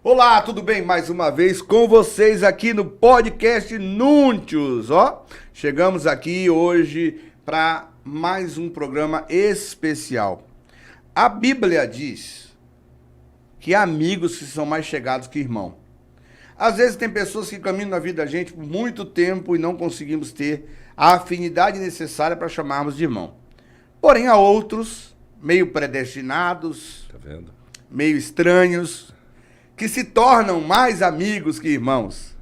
Olá, tudo bem? Mais uma vez com vocês aqui no podcast Núntios, ó. Chegamos aqui hoje para mais um programa especial. A Bíblia diz que há amigos que são mais chegados que irmão. Às vezes tem pessoas que caminham na vida da gente por muito tempo e não conseguimos ter a afinidade necessária para chamarmos de irmão. Porém, há outros, meio predestinados, meio estranhos, que se tornam mais amigos que irmãos.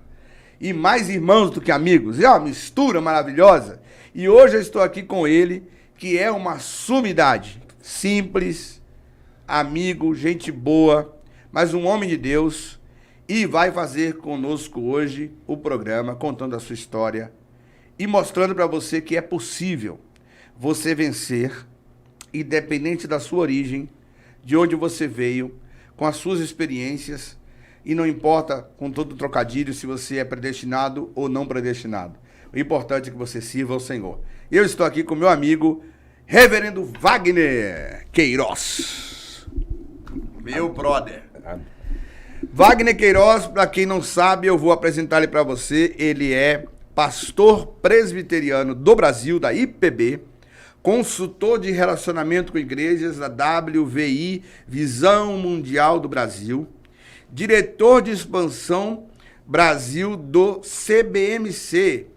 E mais irmãos do que amigos. É uma mistura maravilhosa. E hoje eu estou aqui com ele, que é uma sumidade. Simples, amigo, gente boa, mas um homem de Deus. E vai fazer conosco hoje o programa, contando a sua história e mostrando para você que é possível você vencer, independente da sua origem, de onde você veio, com as suas experiências, e não importa, com todo o trocadilho, se você é predestinado ou não predestinado. O importante é que você sirva ao Senhor. Eu estou aqui com meu amigo, Reverendo Wagner Queiroz. Meu brother. Wagner Queiroz, para quem não sabe, eu vou apresentar ele para você. Ele é pastor presbiteriano do Brasil, da IPB, consultor de relacionamento com igrejas da WVI, Visão Mundial do Brasil, diretor de expansão Brasil do CBMC.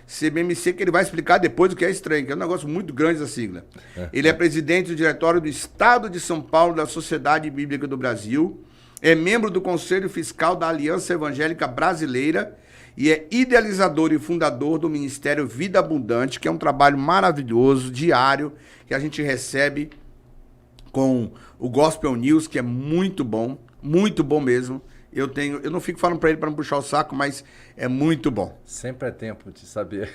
CBMC que ele vai explicar depois o que é estranho, que é um negócio muito grande essa sigla. Ele é presidente do diretório do Estado de São Paulo da Sociedade Bíblica do Brasil, é membro do Conselho Fiscal da Aliança Evangélica Brasileira e é idealizador e fundador do Ministério Vida Abundante, que é um trabalho maravilhoso, diário, que a gente recebe com o Gospel News, que é muito bom mesmo. Eu não fico falando para ele para não puxar o saco, mas é muito bom. Sempre é tempo de saber.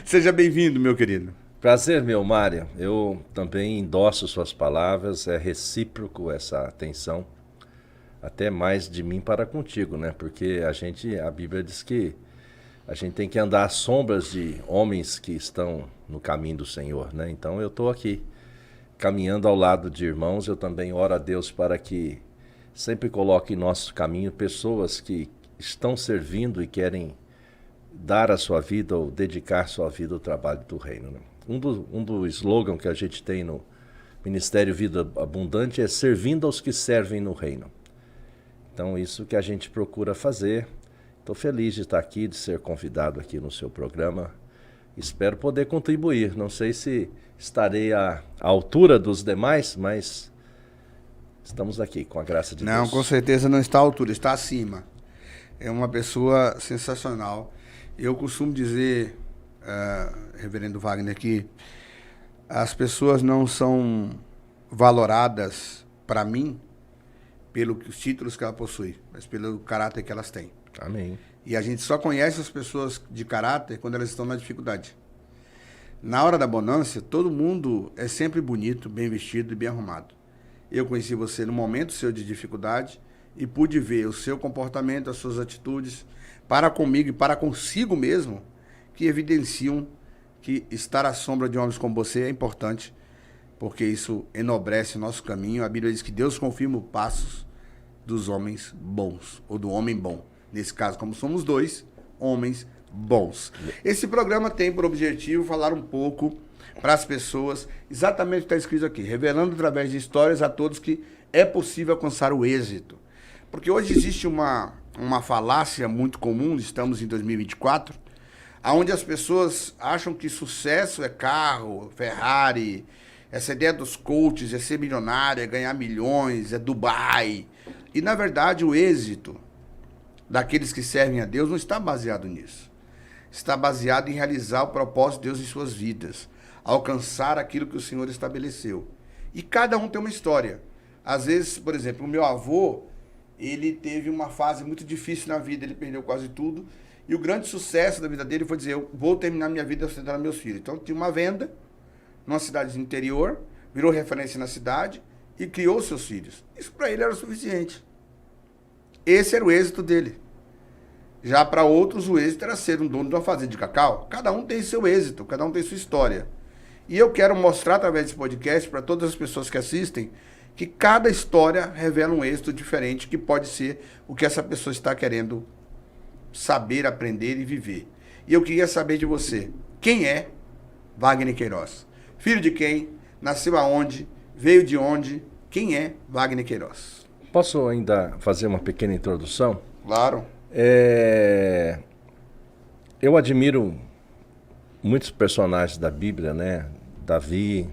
Seja bem-vindo, meu querido. Prazer, meu Mário. Eu também endosso suas palavras, é recíproco essa atenção. Até mais de mim para contigo, né? Porque a Bíblia diz que a gente tem que andar às sombras de homens que estão no caminho do Senhor, né? Então eu estou aqui caminhando ao lado de irmãos. Eu também oro a Deus para que sempre coloque em nosso caminho pessoas que estão servindo e querem dar a sua vida ou dedicar sua vida ao trabalho do reino, né? Um do slogan que a gente tem no Ministério Vida Abundante é servindo aos que servem no reino. Então, isso que a gente procura fazer. Estou feliz de estar aqui, de ser convidado aqui no seu programa. Espero poder contribuir. Não sei se estarei à altura dos demais, mas estamos aqui, com a graça de Deus. Não, com certeza não está à altura, está acima. É uma pessoa sensacional. Eu costumo dizer, Reverendo Wagner, que as pessoas não são valoradas, para mim, pelos títulos que ela possui, mas pelo caráter que elas têm. Amém. E a gente só conhece as pessoas de caráter quando elas estão na dificuldade. Na hora da bonança, todo mundo é sempre bonito, bem vestido e bem arrumado. Eu conheci você no momento seu de dificuldade e pude ver o seu comportamento, as suas atitudes para comigo e para consigo mesmo, que evidenciam que estar à sombra de homens como você é importante, porque isso enobrece o nosso caminho. A Bíblia diz que Deus confirma os passos dos homens bons, ou do homem bom. Nesse caso, como somos dois, homens bons. Esse programa tem por objetivo falar um pouco para as pessoas, exatamente o que está escrito aqui, revelando através de histórias a todos que é possível alcançar o êxito. Porque hoje existe uma falácia muito comum, estamos em 2024, onde as pessoas acham que sucesso é carro, Ferrari. Essa ideia dos coaches é ser milionário, é ganhar milhões, é Dubai. E, na verdade, o êxito daqueles que servem a Deus não está baseado nisso. Está baseado em realizar o propósito de Deus em suas vidas, alcançar aquilo que o Senhor estabeleceu. E cada um tem uma história. Às vezes, por exemplo, o meu avô, ele teve uma fase muito difícil na vida, ele perdeu quase tudo. E o grande sucesso da vida dele foi dizer, eu vou terminar minha vida sustentando meus filhos. Então, tinha uma venda numa cidade do interior, virou referência na cidade e criou seus filhos. Isso para ele era o suficiente. Esse era o êxito dele. Já para outros, o êxito era ser um dono de uma fazenda de cacau. Cada um tem seu êxito, cada um tem sua história. E eu quero mostrar através desse podcast para todas as pessoas que assistem que cada história revela um êxito diferente, que pode ser o que essa pessoa está querendo saber, aprender e viver. E eu queria saber de você, quem é Wagner Queiroz? Filho de quem? Nasceu aonde? Veio de onde? Quem é Wagner Queiroz? Posso ainda fazer uma pequena introdução? Claro. Eu admiro muitos personagens da Bíblia, né? Davi,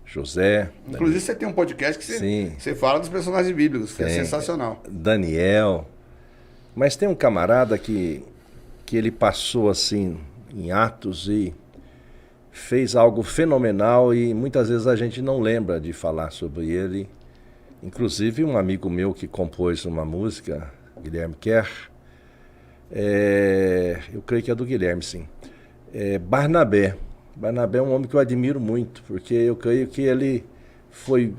José. Inclusive você tem um podcast que você fala dos personagens bíblicos, que é sensacional. Daniel. Mas tem um camarada que ele passou assim em Atos e fez algo fenomenal e muitas vezes a gente não lembra de falar sobre ele. Inclusive um amigo meu que compôs uma música, Guilherme Kerr, eu creio que é do Guilherme, sim. Barnabé. Barnabé é um homem que eu admiro muito, porque eu creio que ele foi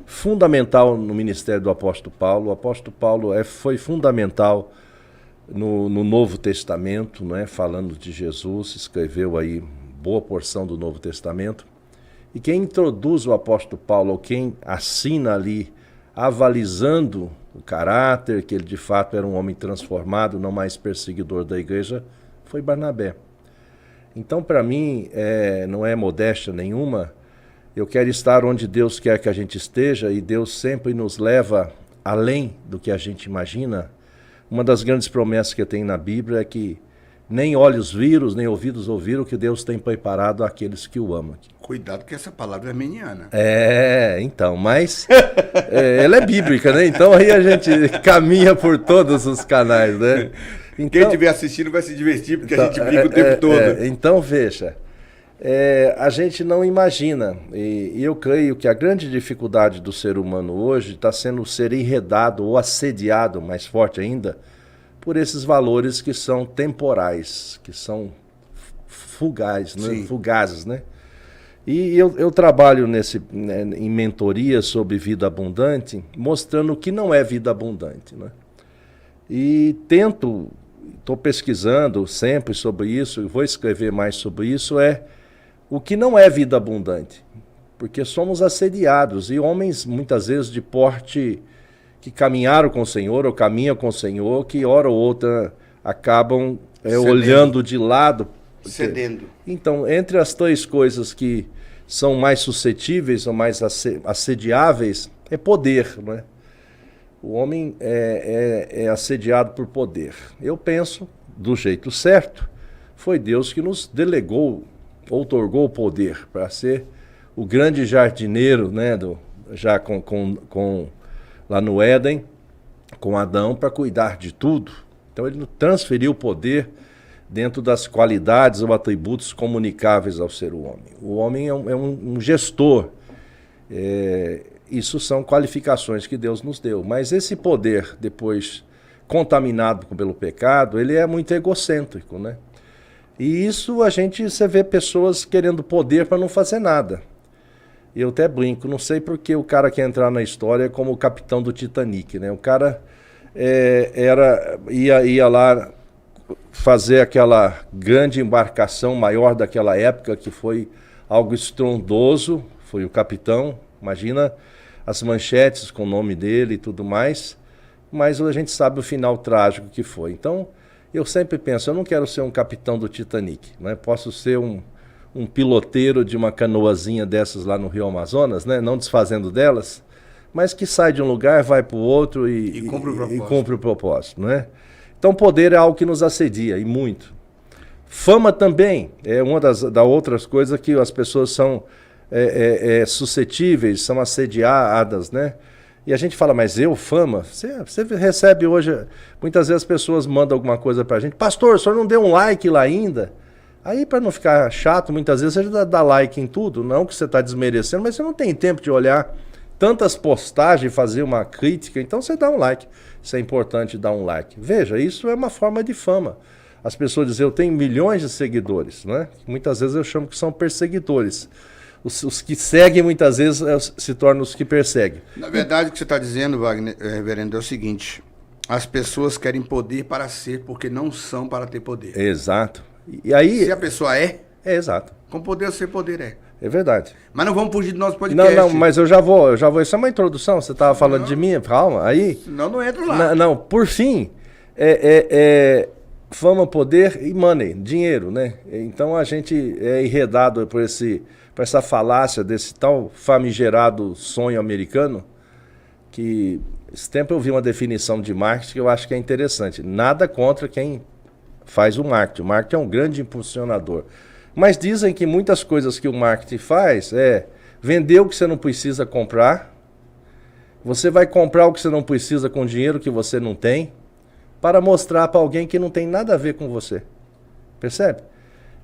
fundamental no ministério do apóstolo Paulo. O apóstolo Paulo foi fundamental no Novo Testamento, né? Falando de Jesus, escreveu aí boa porção do Novo Testamento. E quem introduz o apóstolo Paulo, ou quem assina ali, avalizando o caráter, que ele de fato era um homem transformado, não mais perseguidor da igreja, foi Barnabé. Então, para mim, não é modéstia nenhuma, eu quero estar onde Deus quer que a gente esteja, e Deus sempre nos leva além do que a gente imagina. Uma das grandes promessas que tem na Bíblia é que nem olhos viram, nem ouvidos ouviram o que Deus tem preparado àqueles que o amam. Cuidado que essa palavra é arminiana. Então, mas ela é bíblica, né? Então aí a gente caminha por todos os canais, né? Então, quem estiver assistindo vai se divertir, porque a gente brinca o tempo todo. Então, veja, a gente não imagina, e eu creio que a grande dificuldade do ser humano hoje está sendo ser enredado ou assediado, mais forte ainda, por esses valores que são temporais, que são fugazes, né? E eu trabalho em mentoria sobre vida abundante, mostrando o que não é vida abundante, né? E estou pesquisando sempre sobre isso, e vou escrever mais sobre isso, o que não é vida abundante. Porque somos assediados, e homens muitas vezes de porte que caminharam com o Senhor, ou caminham com o Senhor, que hora ou outra acabam olhando de lado. Cedendo. Então, entre as três coisas que são mais suscetíveis ou mais assediáveis, é poder, né? O homem é assediado por poder. Eu penso, do jeito certo, foi Deus que nos delegou, outorgou o poder para ser o grande jardineiro, né? Já lá no Éden, com Adão, para cuidar de tudo. Então ele transferiu o poder dentro das qualidades ou atributos comunicáveis ao ser humano. O homem é um gestor. Isso são qualificações que Deus nos deu. Mas esse poder, depois contaminado pelo pecado, ele é muito egocêntrico, né? E isso você vê pessoas querendo poder para não fazer nada. Eu até brinco, não sei porque o cara quer entrar na história como o capitão do Titanic, né? O cara ia lá fazer aquela grande embarcação maior daquela época, que foi algo estrondoso, foi o capitão, imagina as manchetes com o nome dele e tudo mais, mas a gente sabe o final trágico que foi. Então, eu sempre penso, eu não quero ser um capitão do Titanic, né? Posso ser um piloteiro de uma canoazinha dessas lá no Rio Amazonas, né? Não desfazendo delas, mas que sai de um lugar, vai para o outro e cumpre o propósito, né? Então, poder é algo que nos assedia, e muito. Fama também é uma das outras coisas que as pessoas são suscetíveis, são assediadas, né? E a gente fala, mas fama? Você recebe hoje, muitas vezes as pessoas mandam alguma coisa pra gente, pastor, o senhor não deu um like lá ainda? Aí, para não ficar chato, muitas vezes você dá like em tudo, não que você está desmerecendo, mas você não tem tempo de olhar tantas postagens e fazer uma crítica, então você dá um like. Isso é importante, dar um like. Veja, isso é uma forma de fama. As pessoas dizem, eu tenho milhões de seguidores, né? Muitas vezes eu chamo que são perseguidores. Os que seguem, muitas vezes, se tornam os que perseguem. Na verdade, o que você está dizendo, Wagner, reverendo, é o seguinte: as pessoas querem poder para ser, porque não são para ter poder. Exato. E aí, se a pessoa exato. Com poder ou sem poder É verdade. Mas não vamos fugir do nosso podcast. Não, mas eu já vou. Isso é uma introdução. Você estava falando de mim, calma. Aí. Senão não entro lá. Não, por fim, fama, poder e money, dinheiro, né? Então a gente é enredado por essa falácia desse tal famigerado sonho americano, que esse tempo eu vi uma definição de marketing que eu acho que é interessante. Nada contra quem faz o marketing. O marketing é um grande impulsionador. Mas dizem que muitas coisas que o marketing faz é vender o que você não precisa comprar, você vai comprar o que você não precisa com dinheiro que você não tem, para mostrar para alguém que não tem nada a ver com você. Percebe?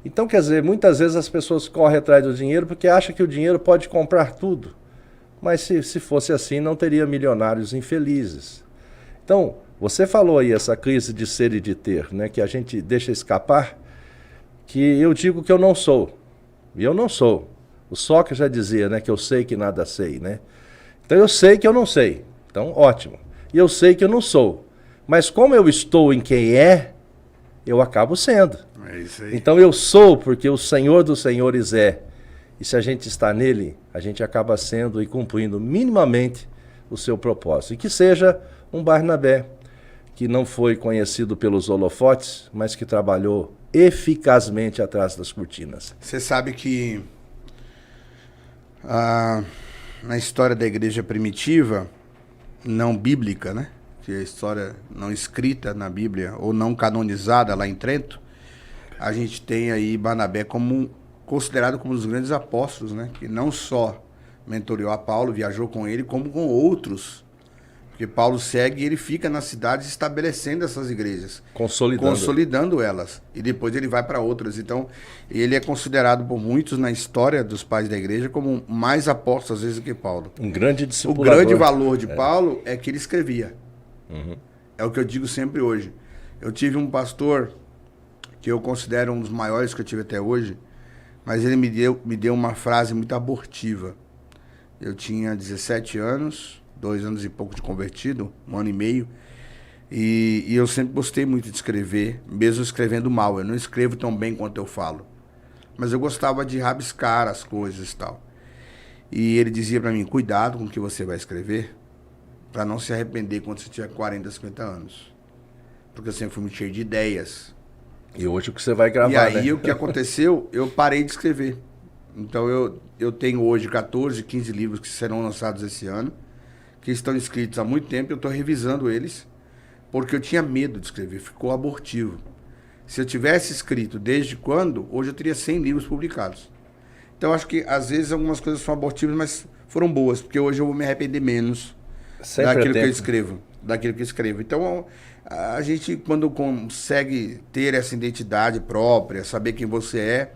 Então, quer dizer, muitas vezes as pessoas correm atrás do dinheiro porque acham que o dinheiro pode comprar tudo. Mas se fosse assim, não teria milionários infelizes. Então, você falou aí essa crise de ser e de ter, né, que a gente deixa escapar, que eu digo que eu não sou. E eu não sou. O Sócrates já dizia, né, que eu sei que nada sei, né? Então eu sei que eu não sei. Então, ótimo. E eu sei que eu não sou. Mas como eu estou em quem é, eu acabo sendo. É isso aí. Então eu sou porque o Senhor dos Senhores é. E se a gente está nele, a gente acaba sendo e cumprindo minimamente o seu propósito. E que seja um Barnabé, que não foi conhecido pelos holofotes, mas que trabalhou eficazmente atrás das cortinas. Você sabe que na história da igreja primitiva, não bíblica, né? Que é a história não escrita na Bíblia ou não canonizada lá em Trento, a gente tem aí Barnabé considerado como um dos grandes apóstolos, né? Que não só mentoreou a Paulo, viajou com ele, como com outros. Porque Paulo segue e ele fica nas cidades estabelecendo essas igrejas. Consolidando elas. E depois ele vai para outras. Então, ele é considerado por muitos na história dos pais da igreja como mais apóstolo, às vezes, do que Paulo. Um grande discipulador. O grande valor de Paulo é que ele escrevia. Uhum. É o que eu digo sempre hoje. Eu tive um pastor que eu considero um dos maiores que eu tive até hoje, mas ele me deu uma frase muito abortiva. Eu tinha 17 anos... 2 anos e pouco de convertido, 1 ano e meio, e eu sempre gostei muito de escrever, mesmo escrevendo mal. Eu não escrevo tão bem quanto eu falo, mas eu gostava de rabiscar as coisas e tal. E ele dizia para mim, cuidado com o que você vai escrever, para não se arrepender quando você tiver 40, 50 anos. Porque eu sempre fui muito cheio de ideias. E hoje o que você vai gravar, e aí, né? O que aconteceu, eu parei de escrever. Então eu tenho hoje 14, 15 livros que serão lançados esse ano, que estão escritos há muito tempo, eu estou revisando eles, porque eu tinha medo de escrever, ficou abortivo. Se eu tivesse escrito desde quando, hoje eu teria 100 livros publicados. Então, acho que, às vezes, algumas coisas são abortivas, mas foram boas, porque hoje eu vou me arrepender menos daquilo que eu escrevo. Então, a gente, quando consegue ter essa identidade própria, saber quem você é,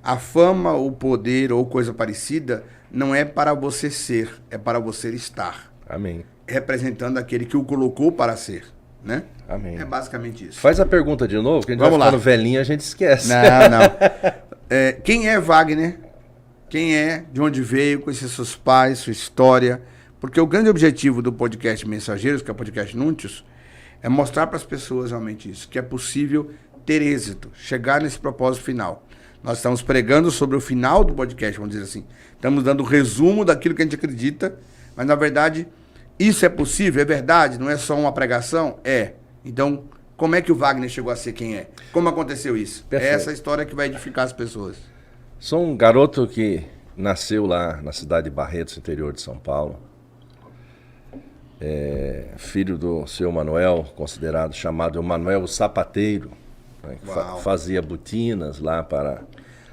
a fama, o poder ou coisa parecida, não é para você ser, é para você estar. Amém. Representando aquele que o colocou para ser, né? Amém. É basicamente isso. Faz a pergunta de novo, que a gente Vamos vai ficando lá. velhinho, a gente esquece. Não. Quem é Wagner? Quem é? De onde veio? Conhecer seus pais, sua história? Porque o grande objetivo do podcast Mensageiros, que é o podcast Núntios, é mostrar para as pessoas realmente isso, que é possível ter êxito, chegar nesse propósito final. Nós estamos pregando sobre o final do podcast, vamos dizer assim. Estamos dando um resumo daquilo que a gente acredita, mas, na verdade, isso é possível? É verdade? Não é só uma pregação? É. Então, como é que o Wagner chegou a ser quem é? Como aconteceu isso? Perfeito. É essa história que vai edificar as pessoas. Sou um garoto que nasceu lá na cidade de Barretos, interior de São Paulo. Filho do seu Manuel, chamado Manuel Sapateiro, né, que fazia botinas lá para...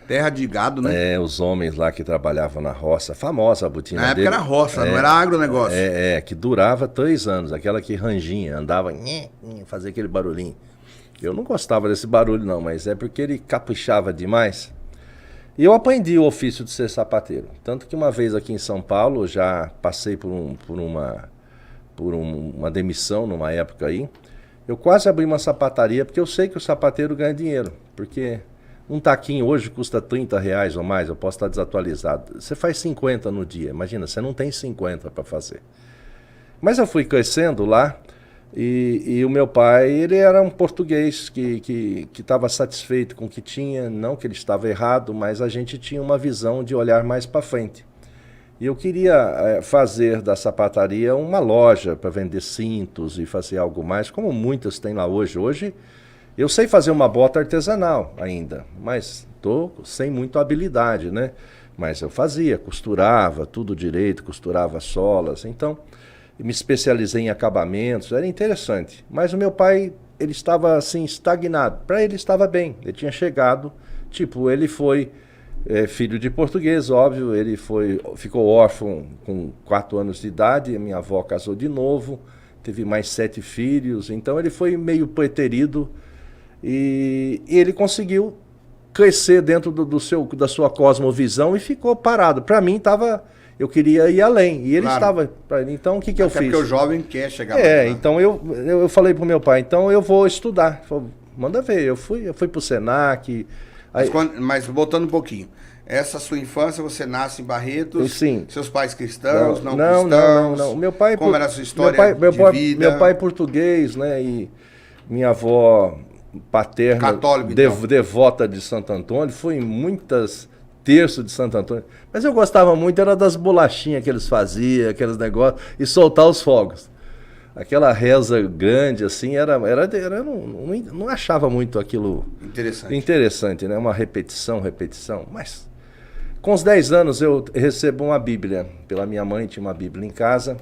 Terra de gado, né? Os homens lá que trabalhavam na roça, famosa a botina dele. Na época era roça, não era agronegócio. Que durava 3 anos, aquela que ranginha, andava, fazia aquele barulhinho. Eu não gostava desse barulho não, mas é porque ele caprichava demais. E eu aprendi o ofício de ser sapateiro. Tanto que uma vez aqui em São Paulo, já passei por uma demissão numa época aí, eu quase abri uma sapataria, porque eu sei que o sapateiro ganha dinheiro, porque... Um taquinho hoje custa R$30 ou mais, eu posso estar desatualizado. Você faz 50 no dia, imagina, você não tem 50 para fazer. Mas eu fui crescendo lá, E o meu pai, ele era um português que estava satisfeito com o que tinha, não que ele estava errado, mas a gente tinha uma visão de olhar mais para frente. E eu queria fazer da sapataria uma loja para vender cintos e fazer algo mais, como muitas têm lá hoje. Hoje eu sei fazer uma bota artesanal ainda, mas estou sem muita habilidade, né? Mas eu fazia, costurava tudo direito, costurava solas, então me especializei em acabamentos, era interessante. Mas o meu pai, ele estava assim, estagnado. Para ele estava bem, ele tinha chegado, tipo, ele foi filho de português, óbvio, ele ficou órfão com 4 anos de idade, minha avó casou de novo, teve mais 7 filhos, então ele foi meio preterido e ele conseguiu crescer dentro da sua cosmovisão e ficou parado. Para mim eu queria ir além e ele estava. Então o que eu fiz? Porque o jovem quer chegar lá. Então eu falei pro meu pai, então eu vou estudar. Ele falou, manda ver. Eu fui pro Senac. Mas voltando um pouquinho, essa sua infância, você nasce em Barretos, sim. Seus pais cristãos, não cristãos? Não. Meu pai, como era a sua história de vida? Meu pai português, né, e minha avó paterna, católico, devota de Santo Antônio, foi em muitas terços de Santo Antônio, mas eu gostava muito, era das bolachinhas que eles faziam, aqueles negócios, e soltar os fogos. Aquela reza grande, assim, não achava muito aquilo interessante, né? Uma repetição, mas com os 10 anos eu recebo uma Bíblia, pela minha mãe, tinha uma Bíblia em casa,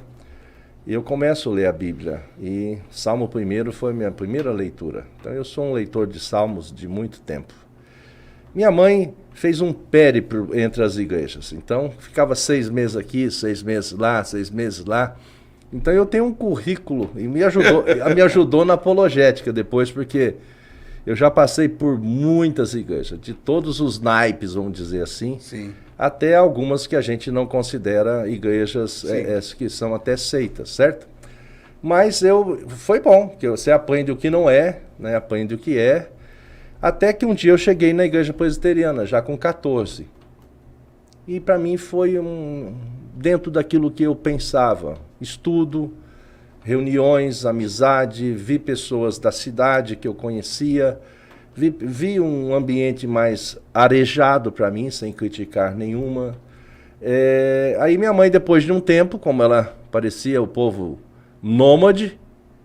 e eu começo a ler a Bíblia, e Salmo 1 foi minha primeira leitura. Então eu sou um leitor de salmos de muito tempo. Minha mãe fez um périplo entre as igrejas, então ficava 6 meses aqui, 6 meses lá, 6 meses lá. Então eu tenho um currículo e me ajudou na apologética depois, porque eu já passei por muitas igrejas, de todos os naipes, vamos dizer assim, sim, até algumas que a gente não considera igrejas que são até seitas, certo? Mas foi bom, porque você aprende o que não é, né? Aprende o que é, até que um dia eu cheguei na igreja presbiteriana, já com 14. E para mim foi dentro daquilo que eu pensava, estudo, reuniões, amizade, vi pessoas da cidade que eu conhecia, vi um ambiente mais arejado para mim, sem criticar nenhuma. Aí minha mãe, depois de um tempo, como ela parecia o povo nômade,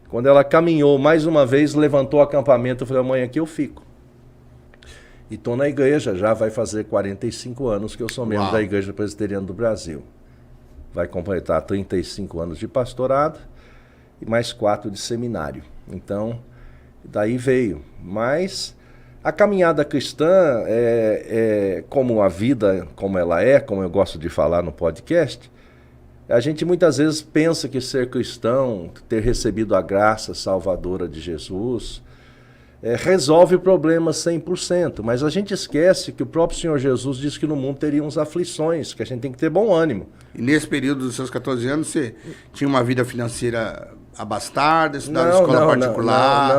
quando ela caminhou mais uma vez, levantou o acampamento, eu falei, mãe, aqui eu fico. E estou na igreja, já vai fazer 45 anos que eu sou membro da Igreja Presbiteriana do Brasil. Vai completar 35 anos de pastorado e mais 4 de seminário. Então, daí veio. Mas a caminhada cristã, como a vida, como ela é, como eu gosto de falar no podcast, a gente muitas vezes pensa que ser cristão, ter recebido a graça salvadora de Jesus, resolve o problema 100%, mas a gente esquece que o próprio Senhor Jesus disse que no mundo teria uns aflições, que a gente tem que ter bom ânimo. E nesse período dos seus 14 anos, você tinha uma vida financeira abastada, estudava em escola particular,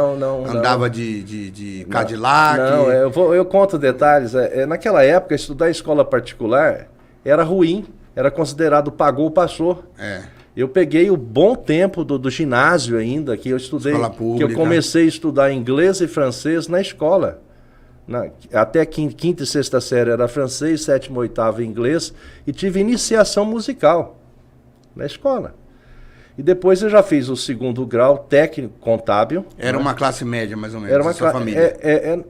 andava de Cadillac? Não, eu conto detalhes. Naquela época, estudar em escola particular era ruim, era considerado pagou, passou. Eu peguei o bom tempo do ginásio ainda, que eu estudei, que eu comecei a estudar inglês e francês na escola. Até quinta e sexta série era francês, 7ª e 8ª inglês, e tive iniciação musical na escola. E depois eu já fiz o 2º grau técnico contábil. Era uma classe média, mais ou menos, era uma família?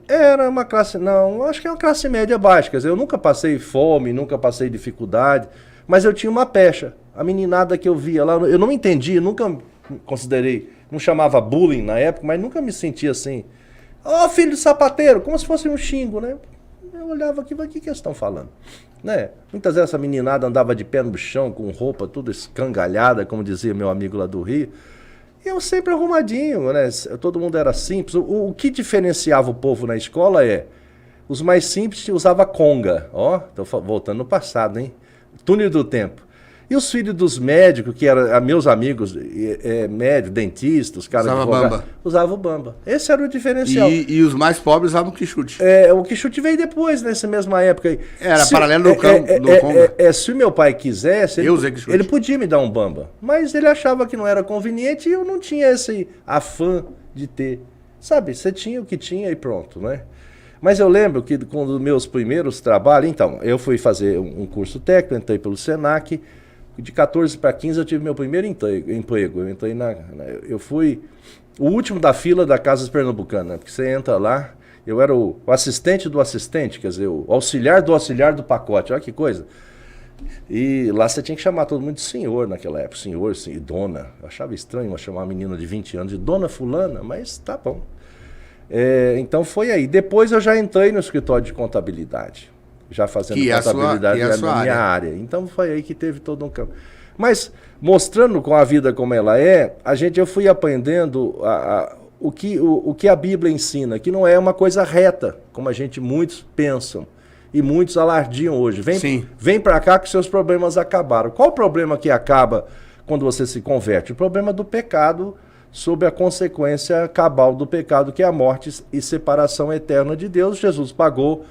Era uma classe, não, acho que é uma classe média baixa. Quer dizer, eu nunca passei fome, nunca passei dificuldade, mas eu tinha uma pecha. A meninada que eu via lá, eu não entendia, nunca considerei, não chamava bullying na época, mas nunca me sentia assim, filho de sapateiro, como se fosse um xingo, né? Eu olhava aqui, mas o que eles estão falando? Né? Muitas vezes essa meninada andava de pé no chão, com roupa toda escangalhada, como dizia meu amigo lá do Rio, e eu sempre arrumadinho, né? Todo mundo era simples. O que diferenciava o povo na escola os mais simples usavam conga, tô voltando no passado, hein? Túnel do tempo. E os filhos dos médicos, que eram meus amigos, médicos, dentistas, os caras Usava Bamba. Usavam o Bamba. Esse era o diferencial. E os mais pobres usavam o Quixote. O Quixote veio depois, nessa mesma época aí. Era paralelo do Conga. Se o meu pai quisesse, ele podia me dar um Bamba. Mas ele achava que não era conveniente e eu não tinha esse afã de ter. Sabe, você tinha o que tinha e pronto, né? Mas eu lembro que com os meus primeiros trabalhos, então, eu fui fazer um curso técnico, entrei pelo Senac. De 14 para 15 eu tive meu primeiro emprego. Eu entrei eu fui o último da fila da Casas Pernambucana, porque você entra lá, eu era o assistente do assistente, quer dizer, o auxiliar do pacote, olha que coisa. E lá você tinha que chamar todo mundo de senhor naquela época, senhor, e dona. Eu achava estranho chamar uma menina de 20 anos de dona fulana, mas tá bom. Então foi aí. Depois eu já entrei no escritório de contabilidade. Já fazendo contabilidade na minha área. Então foi aí que teve todo um campo. Mas, mostrando com a vida como ela eu fui aprendendo o que a Bíblia ensina, que não é uma coisa reta, como muitos pensam, e muitos alardiam hoje. Vem para cá que seus problemas acabaram. Qual o problema que acaba quando você se converte? O problema do pecado, sob a consequência cabal do pecado, que é a morte e separação eterna de Deus. Jesus pagou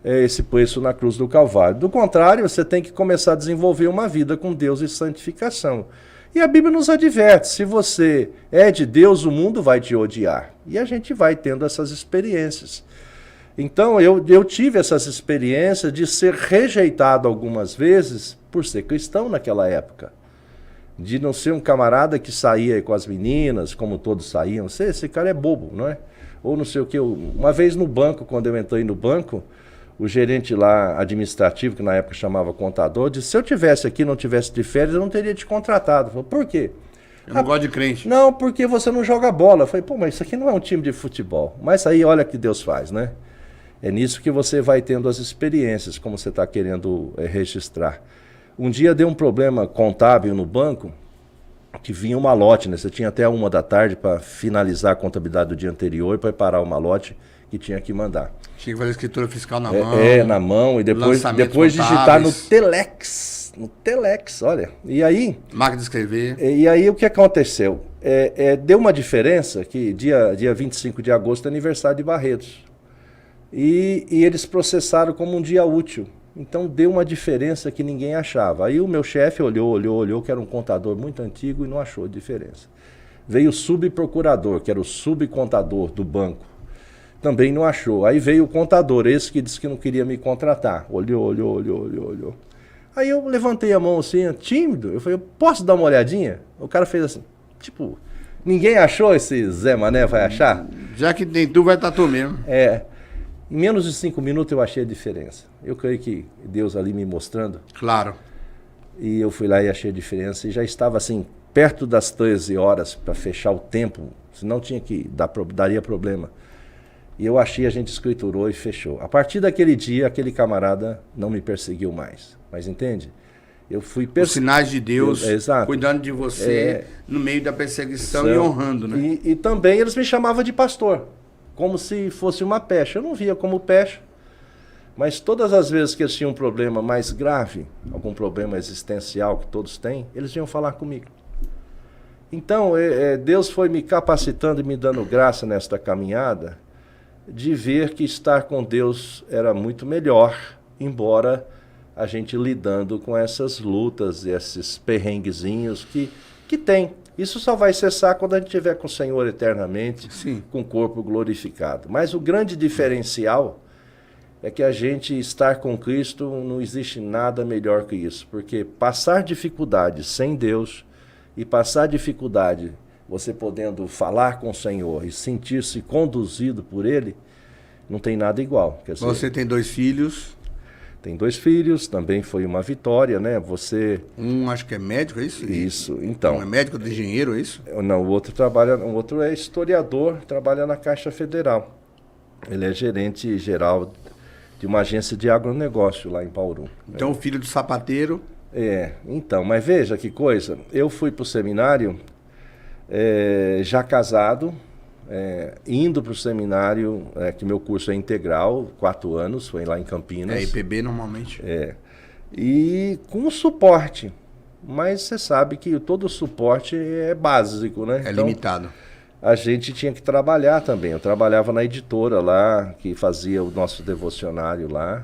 esse preço na cruz do Calvário. Do contrário, você tem que começar a desenvolver uma vida com Deus e santificação. E a Bíblia nos adverte, se você é de Deus, o mundo vai te odiar. E a gente vai tendo essas experiências. Então, eu tive essas experiências de ser rejeitado algumas vezes por ser cristão naquela época. De não ser um camarada que saía com as meninas, como todos saíam. Esse cara é bobo, não é? Ou não sei o que. Uma vez no banco, quando eu entrei no banco, o gerente lá administrativo, que na época chamava contador, disse, se eu tivesse aqui, não tivesse de férias, eu não teria te contratado. Eu falei, por quê? Eu não gosto de crente. Não, porque você não joga bola. Eu falei, mas isso aqui não é um time de futebol. Mas aí, olha o que Deus faz, né? É nisso que você vai tendo as experiências, como você está querendo registrar. Um dia deu um problema contábil no banco, que vinha um malote, né? Você tinha até 1h da tarde para finalizar a contabilidade do dia anterior e preparar o malote que tinha que mandar. Tinha que fazer escritura fiscal na mão. Na mão, e depois digitar no Telex. No Telex, olha. E aí... Máquina de escrever. E aí o que aconteceu? Deu uma diferença que dia 25 de agosto é aniversário de Barretos. E eles processaram como um dia útil. Então deu uma diferença que ninguém achava. Aí o meu chefe olhou, que era um contador muito antigo e não achou diferença. Veio o subprocurador, que era o subcontador do banco. Também não achou. Aí veio o contador, esse que disse que não queria me contratar. Olhou. Aí eu levantei a mão assim, tímido. Eu falei, posso dar uma olhadinha? O cara fez assim, tipo, ninguém achou, esse Zé Mané vai achar? Já que nem tu, vai estar tu mesmo. Em menos de 5 minutos eu achei a diferença. Eu creio que Deus ali me mostrando. Claro. E eu fui lá e achei a diferença. E já estava assim, perto das 13 horas para fechar o tempo. Senão daria problema. E eu achei, a gente escriturou e fechou. A partir daquele dia, aquele camarada não me perseguiu mais. Mas entende? Eu fui os sinais de Deus exato. Cuidando de você no meio da perseguição e honrando, né? E também eles me chamavam de pastor. Como se fosse uma pecha. Eu não via como pecha, mas todas as vezes que eles tinham um problema mais grave, algum problema existencial que todos têm, eles vinham falar comigo. Então, Deus foi me capacitando e me dando graça nesta caminhada de ver que estar com Deus era muito melhor, embora a gente lidando com essas lutas, esses perrenguezinhos que tem. Isso só vai cessar quando a gente estiver com o Senhor eternamente, sim, com o corpo glorificado. Mas o grande diferencial é que a gente estar com Cristo, não existe nada melhor que isso. Porque passar dificuldade sem Deus e passar dificuldade você podendo falar com o Senhor e sentir-se conduzido por Ele, não tem nada igual. Quer dizer, você tem 2 filhos... Tem 2 filhos, também foi uma vitória, né? Você... acho que é médico, é isso? Isso, então... Um é médico, de engenheiro, é isso? Não, o outro é historiador, trabalha na Caixa Federal. Ele é gerente geral de uma agência de agronegócio lá em Bauru. Então, o filho do sapateiro... Então, mas veja que coisa. Eu fui para o seminário já casado, indo para o seminário, que meu curso é integral, 4 anos, foi lá em Campinas. IPB normalmente. E com suporte. mas você sabe que todo o suporte é básico, né? É Então, limitado. a gente tinha que trabalhar também. Eu trabalhava na editora lá, que fazia o nosso devocionário lá.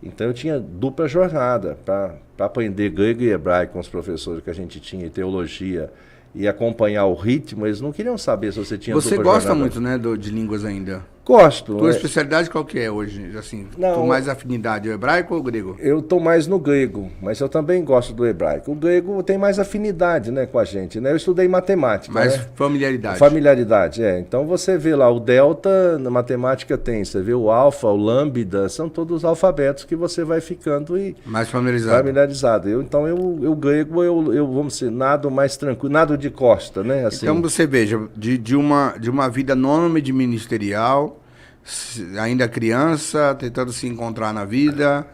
Então eu tinha dupla jornada para aprender grego e hebraico com os professores que a gente tinha, e teologia, e acompanhar o ritmo. Eles não queriam saber se você tinha Você dupla gosta jornada. muito, né, de línguas ainda? Gosto. Tua especialidade qual que é hoje? Assim, Não, tu mais afinidade, o hebraico ou o grego? Eu estou mais no grego, mas eu também gosto do hebraico. O grego tem mais afinidade, né, com a gente, né? Eu estudei matemática, Mais né? familiaridade. Familiaridade, é. Então você vê lá o delta, na matemática tem, você vê o alfa, o lambda, são todos alfabetos que você vai ficando Mais familiarizado. Então eu grego, eu vamos dizer, nado mais tranquilo, nado de costa, né? Assim. Então você veja, de uma vida nômade ministerial, ainda criança, tentando se encontrar na vida,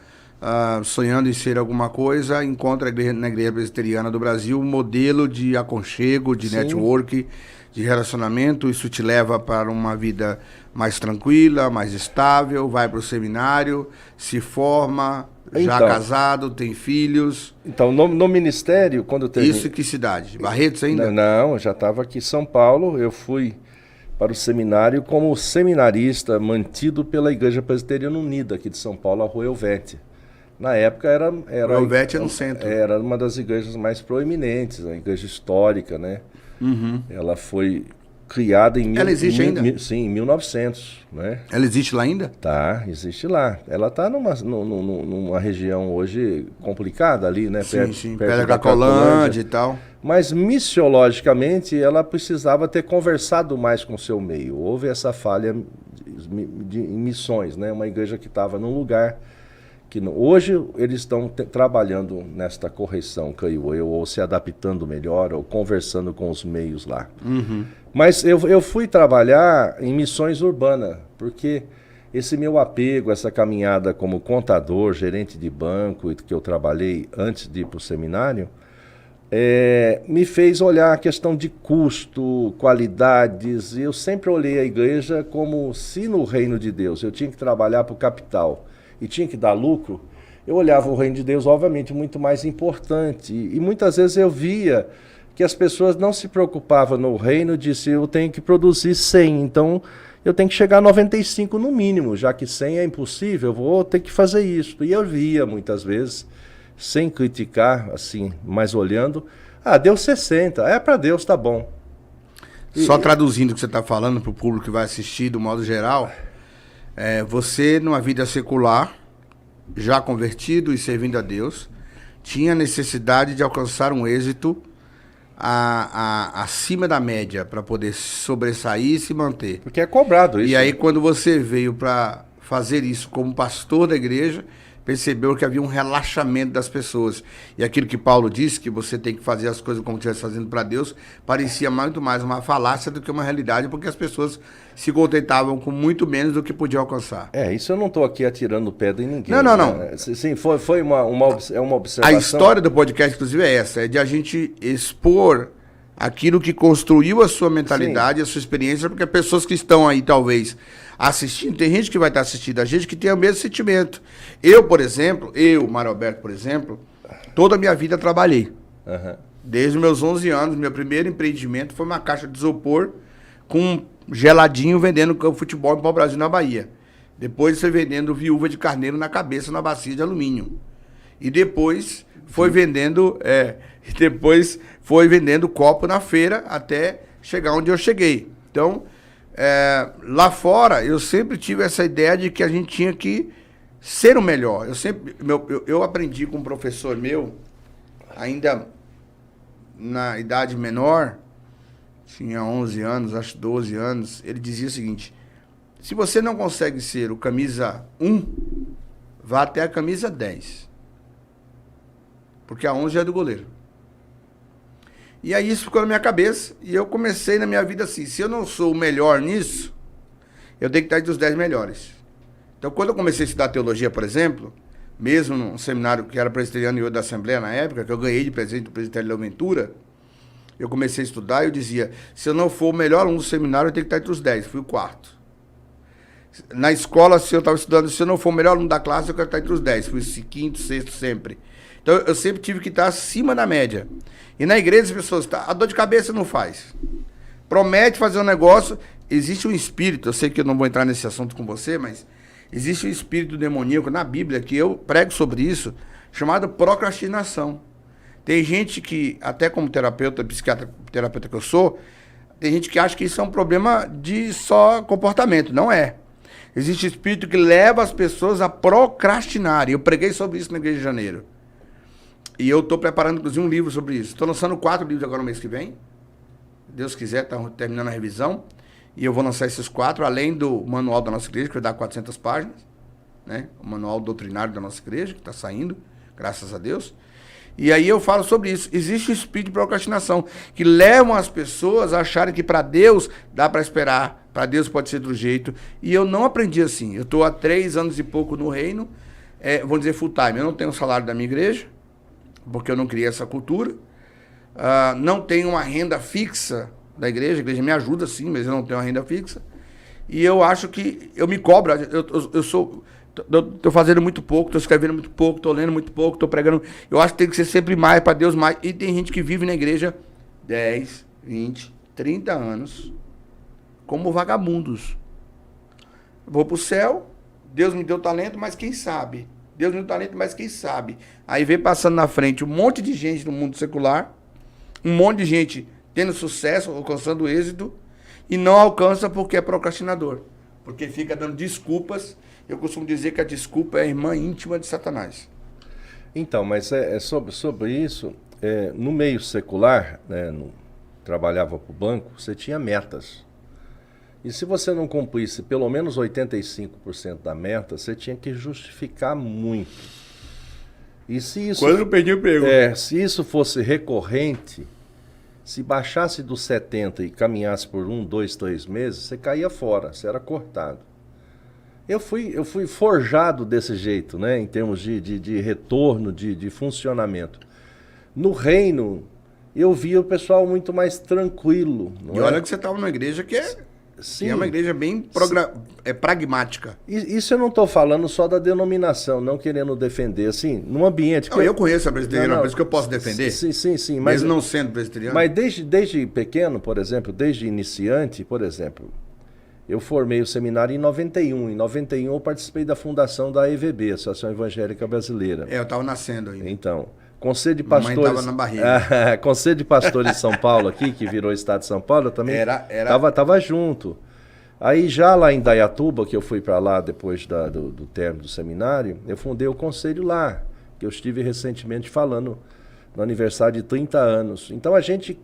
sonhando em ser alguma coisa, encontra na Igreja Presbiteriana do Brasil um modelo de aconchego, de network, de relacionamento. Isso te leva para uma vida mais tranquila, mais estável, vai para o seminário, se forma, já casado, tem filhos. Então, no ministério, quando eu terminei... Isso em que cidade? Barretos ainda? Não, eu já estava aqui em São Paulo, eu fui para o seminário como seminarista mantido pela Igreja Presbiteriana Unida aqui de São Paulo, a Rua Elvete. Na época era Elvete é no centro. Era uma das igrejas mais proeminentes, a igreja histórica, né? Uhum. Ela foi criada em... Ela existe ainda? Sim, em 1900, né? Ela existe lá ainda? Tá, existe lá. Ela está numa região hoje complicada ali, né? Sim, perto da Cracolândia e tal. Mas missiologicamente ela precisava ter conversado mais com o seu meio. Houve essa falha em missões, né? Uma igreja que estava num lugar que hoje eles estão trabalhando nesta correção, creio eu, ou se adaptando melhor, ou conversando com os meios lá. Uhum. Mas eu fui trabalhar em missões urbanas, porque esse meu apego, essa caminhada como contador, gerente de banco, que eu trabalhei antes de ir para o seminário, me fez olhar a questão de custo, qualidades. E eu sempre olhei a igreja como se no reino de Deus eu tinha que trabalhar para o capital e tinha que dar lucro, eu olhava o reino de Deus, obviamente, muito mais importante. E muitas vezes eu via que as pessoas não se preocupavam no reino de se eu tenho que produzir 100, então eu tenho que chegar a 95 no mínimo, já que 100 é impossível, eu vou ter que fazer isso. E eu via muitas vezes, sem criticar, assim, mas olhando, deu 60, para Deus tá bom. Só traduzindo o que você está falando para o público que vai assistir, do modo geral, você, numa vida secular, já convertido e servindo a Deus, tinha necessidade de alcançar um êxito acima da média para poder sobressair e se manter. Porque é cobrado isso. E aí, quando você veio para fazer isso como pastor da igreja, percebeu que havia um relaxamento das pessoas. E aquilo que Paulo disse, que você tem que fazer as coisas como estivesse fazendo para Deus, parecia muito mais uma falácia do que uma realidade, porque as pessoas se contentavam com muito menos do que podiam alcançar. Isso eu não estou aqui atirando pedra em ninguém. Não. Sim, foi uma observação. A história do podcast, inclusive, é essa, é de a gente expor aquilo que construiu a sua mentalidade, a sua experiência, porque pessoas que estão aí, talvez, assistindo, tem gente que vai estar assistindo a gente que tem o mesmo sentimento. Eu, por exemplo, Mário Alberto, por exemplo, toda a minha vida trabalhei. Uhum. Desde os meus 11 anos, meu primeiro empreendimento foi uma caixa de isopor com geladinho vendendo futebol em pau-brasil na Bahia. Depois foi vendendo viúva de carneiro na cabeça na bacia de alumínio. E depois foi vendendo copo na feira até chegar onde eu cheguei. Então, lá fora, eu sempre tive essa ideia de que a gente tinha que ser o melhor. Eu aprendi com um professor meu, ainda na idade menor, tinha 11 anos, acho 12 anos, ele dizia o seguinte: se você não consegue ser o camisa 1, vá até a camisa 10. Porque a 11 já é do goleiro. E aí isso ficou na minha cabeça e eu comecei na minha vida assim: se eu não sou o melhor nisso, eu tenho que estar entre os 10 melhores. Então, quando eu comecei a estudar teologia, por exemplo, mesmo num seminário que era presbiteriano e eu da Assembleia na época, que eu ganhei de presente do presbitério da Ventura, eu comecei a estudar e eu dizia: se eu não for o melhor aluno do seminário, eu tenho que estar entre os 10. Fui o quarto. Na escola, se eu estava estudando, se eu não for o melhor aluno da classe, eu quero estar entre os 10. Fui o quinto, sexto sempre. Então eu sempre tive que estar acima da média. E na igreja as pessoas, a dor de cabeça não faz. Promete fazer um negócio, existe um espírito, eu sei que eu não vou entrar nesse assunto com você, mas existe um espírito demoníaco na Bíblia, que eu prego sobre isso, chamado procrastinação. Tem gente que, até como terapeuta, psiquiatra, terapeuta que eu sou, tem gente que acha que isso é um problema de só comportamento. Não é. Existe espírito que leva as pessoas a procrastinarem. Eu preguei sobre isso na Igreja de Janeiro. E eu estou preparando, inclusive, um livro sobre isso. Estou lançando 4 livros agora no mês que vem. Deus quiser, está terminando a revisão. E eu vou lançar esses 4, além do manual da nossa igreja, que vai dar 400 páginas. Né? O manual doutrinário da nossa igreja, que está saindo, graças a Deus. E aí eu falo sobre isso. Existe o espírito de procrastinação, que levam as pessoas a acharem que para Deus dá para esperar, para Deus pode ser do jeito. E eu não aprendi assim. Eu estou há 3 anos e pouco no reino, vou dizer full time. Eu não tenho o salário da minha igreja, porque eu não criei essa cultura. Não tenho uma renda fixa da igreja. A igreja me ajuda sim, mas eu não tenho uma renda fixa. E eu acho que eu me cobro. Eu sou... Estou fazendo muito pouco, estou escrevendo muito pouco, estou lendo muito pouco, estou pregando. Eu acho que tem que ser sempre mais, para Deus mais. E tem gente que vive na igreja 10, 20, 30 anos como vagabundos. Vou para o céu, Deus me deu talento, mas quem sabe? Deus me deu talento, mas quem sabe? Aí vem passando na frente um monte de gente no mundo secular, um monte de gente tendo sucesso, alcançando êxito, e não alcança porque é procrastinador. Porque fica dando desculpas. Eu costumo dizer que a desculpa é a irmã íntima de Satanás. Então, mas sobre isso, no meio secular, né, trabalhava para o banco, você tinha metas. E se você não cumprisse pelo menos 85% da meta, você tinha que justificar muito. E se isso, quando eu perdi o emprego. Se isso fosse recorrente, se baixasse dos 70 e caminhasse por 1, 2, 3 meses, você caía fora, você era cortado. Eu fui forjado desse jeito, né, em termos de retorno, de funcionamento. No reino, eu via o pessoal muito mais tranquilo. E olha que você estava numa igreja que é uma igreja bem pragmática. Isso eu não estou falando só da denominação, não querendo defender. Assim, num ambiente... eu conheço a presbiteriana, por isso que eu posso defender. Sim. Mas não sendo presbiteriano. Mas desde pequeno, por exemplo, desde iniciante, por exemplo... Eu formei o seminário em 91. Em 91 eu participei da fundação da EVB, Associação Evangélica Brasileira. Eu estava nascendo ainda. Então, Conselho de Pastores... Mamãe estava na barriga. Conselho de Pastores de São Paulo aqui, que virou Estado de São Paulo, eu também tava junto. Aí já lá em Dayatuba, que eu fui para lá depois do término do seminário, eu fundei o conselho lá, que eu estive recentemente falando no aniversário de 30 anos. Então a gente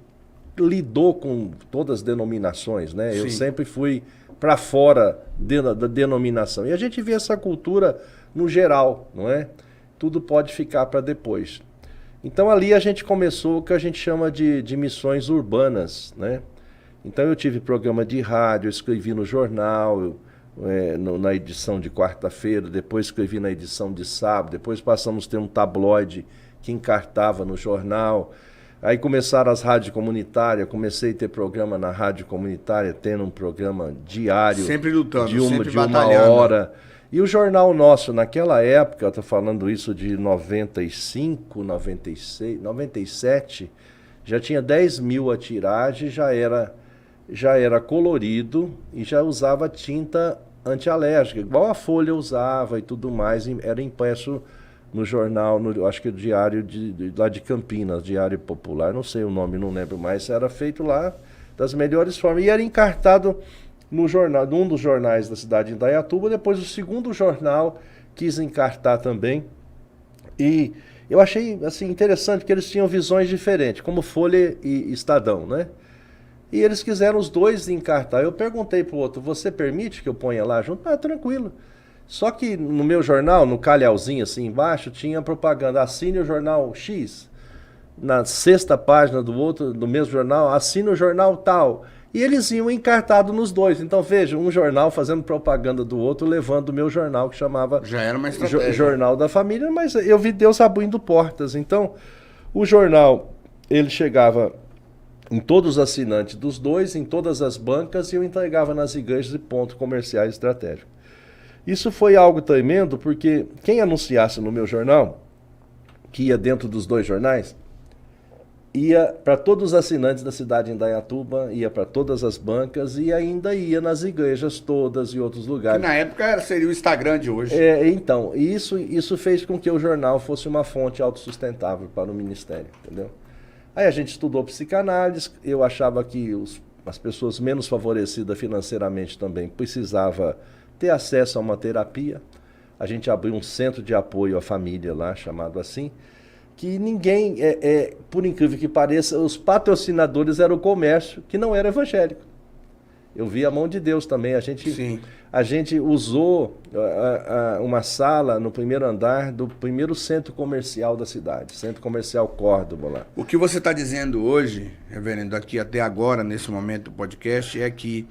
lidou com todas as denominações, né? Sim. Eu sempre fui para fora da denominação. E a gente vê essa cultura no geral, não é? Tudo pode ficar para depois. Então ali a gente começou o que a gente chama de missões urbanas, né? Então eu tive programa de rádio, eu escrevi no jornal, na edição de quarta-feira, depois escrevi na edição de sábado, depois passamos a ter um tabloide que encartava no jornal. Aí começaram as rádios comunitárias, comecei a ter programa na rádio comunitária, tendo um programa diário. Sempre lutando, de uma batalhando. Hora. E o jornal nosso, naquela época, eu estou falando isso de 95, 96, 97, já tinha 10 mil a tiragem, já era colorido e já usava tinta antialérgica, igual a Folha usava e tudo mais, era impresso no jornal, acho que o diário lá de Campinas, Diário Popular, não sei o nome, não lembro mais, era feito lá das melhores formas. E era encartado no jornal, num dos jornais da cidade de Indaiatuba, depois o segundo jornal quis encartar também. E eu achei assim, interessante, porque eles tinham visões diferentes, como Folha e Estadão, né? E eles quiseram os dois encartar. Eu perguntei pro outro, você permite que eu ponha lá junto? Ah, tranquilo. Só que no meu jornal, no calhauzinho assim embaixo, tinha propaganda, assine o jornal X. Na 6ª página do mesmo jornal, assine o jornal tal. E eles iam encartado nos dois. Então veja, um jornal fazendo propaganda do outro, levando o meu jornal, que chamava... Já era uma estratégia. Jornal da Família, mas eu vi Deus abrindo portas. Então, o jornal, ele chegava em todos os assinantes dos dois, em todas as bancas, e eu entregava nas igrejas e pontos comerciais estratégicos. Isso foi algo tremendo, porque quem anunciasse no meu jornal, que ia dentro dos 2 jornais, ia para todos os assinantes da cidade de Indaiatuba, ia para todas as bancas e ainda ia nas igrejas todas e outros lugares. Que na época seria o Instagram de hoje. Então, isso fez com que o jornal fosse uma fonte autossustentável para o Ministério, entendeu? Aí a gente estudou psicanálise, eu achava que as pessoas menos favorecidas financeiramente também precisavam ter acesso a uma terapia. A gente abriu um centro de apoio à família lá, chamado assim, que ninguém, por incrível que pareça, os patrocinadores eram o comércio, que não era evangélico. Eu vi a mão de Deus também. A gente usou uma sala no primeiro andar do primeiro centro comercial da cidade, Centro Comercial Córdoba lá. O que você está dizendo hoje, reverendo, aqui até agora, nesse momento do podcast, é que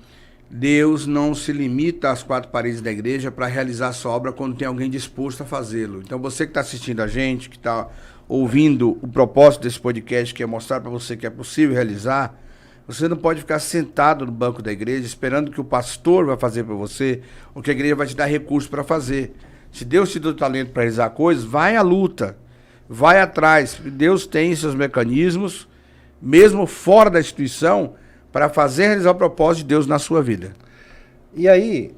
Deus não se limita às 4 paredes da igreja para realizar a sua obra quando tem alguém disposto a fazê-lo. Então você que está assistindo a gente, que está ouvindo o propósito desse podcast, que é mostrar para você que é possível realizar, você não pode ficar sentado no banco da igreja esperando que o pastor vai fazer para você ou que a igreja vai te dar recursos para fazer. Se Deus te deu talento para realizar coisas, vai à luta, vai atrás. Deus tem seus mecanismos, mesmo fora da instituição, para fazer realizar o propósito de Deus na sua vida. E aí,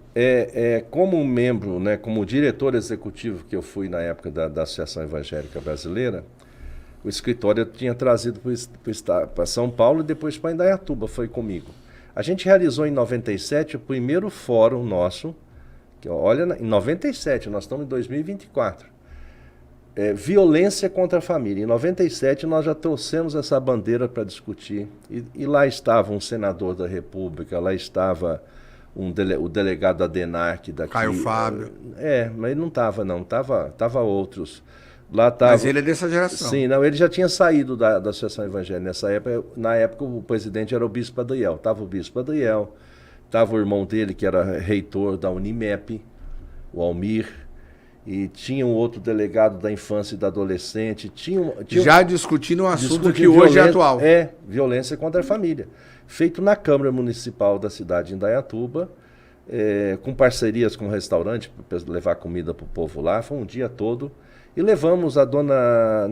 como membro, né, como diretor executivo que eu fui na época da Associação Evangélica Brasileira, o escritório eu tinha trazido para São Paulo e depois para Indaiatuba, foi comigo. A gente realizou em 97 o primeiro fórum nosso, que olha, em 97, nós estamos em 2024, violência contra a família. Em 97 nós já trouxemos essa bandeira para discutir, e lá estava um senador da República, lá estava o delegado Adenarque daqui. Caio Fábio. Mas ele não estava não, tava outros. Lá tava, mas ele é dessa geração. Sim, não, ele já tinha saído da Associação Evangélica nessa época. Na época o presidente era o Bispo Adriel. Estava o Bispo Adriel, estava o irmão dele que era reitor da Unimep, o Almir, e tinha um outro delegado da infância e da adolescente. Já discutindo um assunto que hoje é atual. Violência contra a família. Feito na Câmara Municipal da cidade de Indaiatuba, com parcerias com o restaurante, para levar comida para o povo lá. Foi um dia todo. E levamos a dona,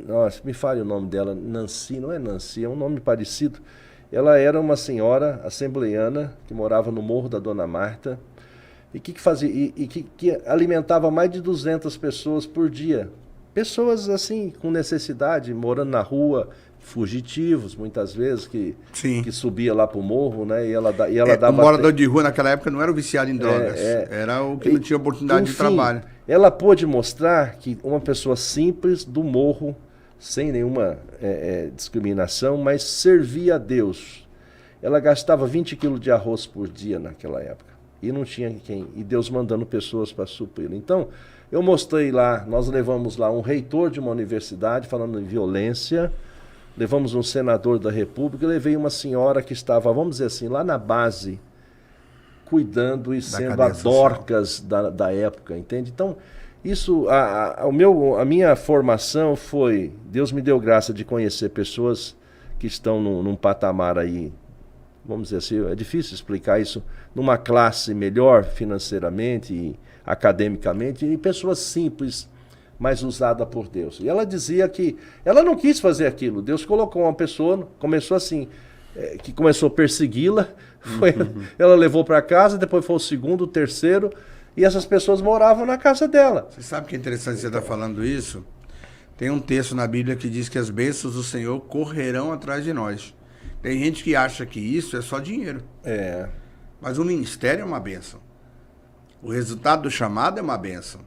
nossa, me fale o nome dela, Nancy, não é Nancy, é um nome parecido. Ela era uma senhora assembleiana que morava no Morro da Dona Marta e que fazia que alimentava mais de 200 pessoas por dia. Pessoas assim com necessidade, morando na rua, fugitivos muitas vezes, que subia lá para o morro, né? E ela dava. O morador de rua naquela época não era o viciado em drogas, era o que não tinha oportunidade de trabalho. Ela pôde mostrar que uma pessoa simples do morro, sem nenhuma discriminação, mas servia a Deus. Ela gastava 20 quilos de arroz por dia naquela época. E não tinha quem. E Deus mandando pessoas para suprir. Então, eu mostrei lá, nós levamos lá um reitor de uma universidade falando em violência, levamos um senador da República, levei uma senhora que estava, vamos dizer assim, lá na base, cuidando e sendo a Dorcas da época, entende? Então, isso, a minha formação foi, Deus me deu graça de conhecer pessoas que estão num patamar aí, vamos dizer assim, é difícil explicar isso, numa classe melhor financeiramente e academicamente, e pessoas simples, mas usada por Deus. E ela dizia que ela não quis fazer aquilo, Deus colocou uma pessoa, começou assim, que começou a persegui-la, ela levou para casa, depois foi o segundo, o terceiro, e essas pessoas moravam na casa dela. Você sabe que é interessante você estar falando isso? Tem um texto na Bíblia que diz que as bênçãos do Senhor correrão atrás de nós. Tem gente que acha que isso é só dinheiro. Mas o ministério é uma bênção. O resultado do chamado é uma bênção.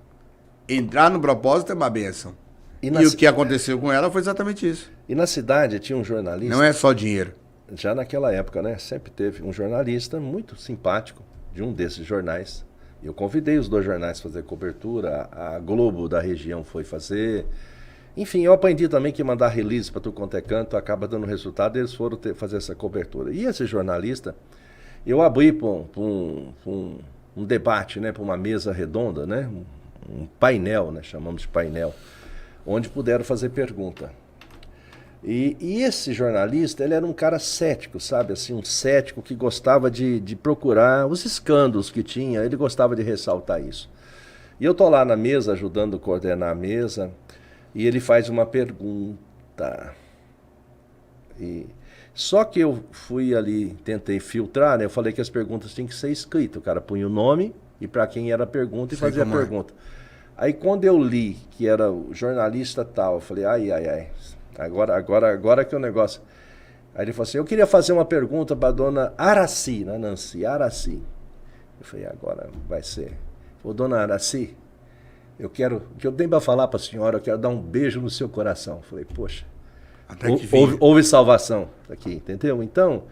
Entrar no propósito é uma bênção. E o que aconteceu com ela foi exatamente isso. E na cidade tinha um jornalista... Não é só dinheiro. Já naquela época, né? Sempre teve um jornalista muito simpático de um desses jornais. Eu convidei os 2 jornais a fazer cobertura, a Globo da região foi fazer. Enfim, eu aprendi também que mandar release para tudo quanto é canto acaba dando resultado, e eles foram fazer essa cobertura. E esse jornalista, eu abri para um debate, né? Para uma mesa redonda, né? Um painel, né? Chamamos de painel, onde puderam fazer pergunta. E esse jornalista, ele era um cara cético, sabe? Assim, um cético que gostava de procurar os escândalos que tinha, ele gostava de ressaltar isso. E eu tô lá na mesa, ajudando a coordenar a mesa, E ele faz uma pergunta. Só que eu fui ali, tentei filtrar, né? Eu falei que as perguntas tinham que ser escritas. O cara punha o nome e para quem era a pergunta e fazia a pergunta. Aí quando eu li que era o jornalista tal, eu falei, ai, agora que é o negócio. Aí ele falou assim, eu queria fazer uma pergunta para a dona Araci, né, Nancy, Araci. Eu falei, agora vai ser. Ô, dona Araci, o que eu tenho para falar para a senhora, eu quero dar um beijo no seu coração. Eu falei, poxa, houve salvação aqui, entendeu? Então,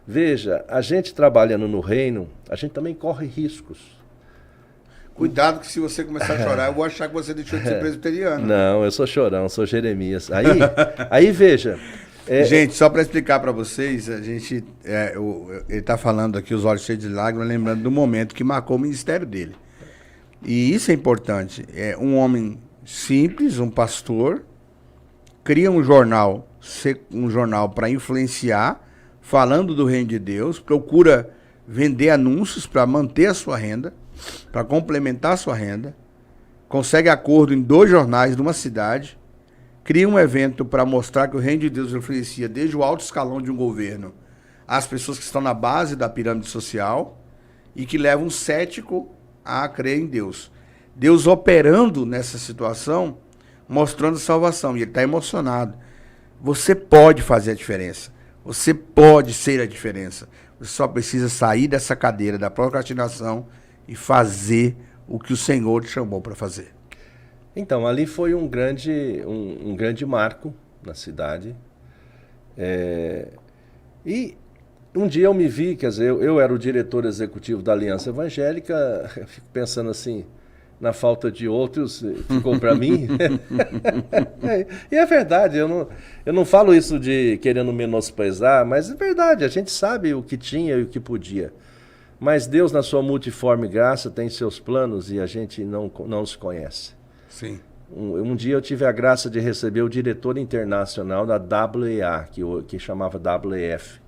veja, a gente trabalhando no reino, a gente também corre riscos. Cuidado que se você começar a chorar, eu vou achar que você deixou de ser presbiteriano. Não, eu sou chorão, sou Jeremias. Aí veja... Gente, só para explicar para vocês, a gente, ele está falando aqui, os olhos cheios de lágrimas, lembrando do momento que marcou o ministério dele. E isso é importante. É um homem simples, um pastor, cria um jornal para influenciar, falando do reino de Deus, procura vender anúncios para manter a sua renda, para complementar a sua renda, consegue acordo em 2 jornais de uma cidade, cria um evento para mostrar que o reino de Deus influencia desde o alto escalão de um governo às pessoas que estão na base da pirâmide social e que levam um cético a crer em Deus. Deus operando nessa situação, mostrando salvação. E ele está emocionado. Você pode fazer a diferença. Você pode ser a diferença. Você só precisa sair dessa cadeira da procrastinação e fazer o que o Senhor te chamou para fazer. Então, ali foi um grande marco na cidade. E um dia eu me vi, quer dizer, eu era o diretor executivo da Aliança Evangélica, eu fico pensando assim, na falta de outros, ficou para mim. E é verdade, eu não falo isso de querendo menosprezar, mas é verdade, a gente sabe o que tinha e o que podia. Mas Deus, na sua multiforme graça, tem seus planos e a gente não os conhece. Sim. Um dia eu tive a graça de receber o diretor internacional da WEA, que chamava WEF,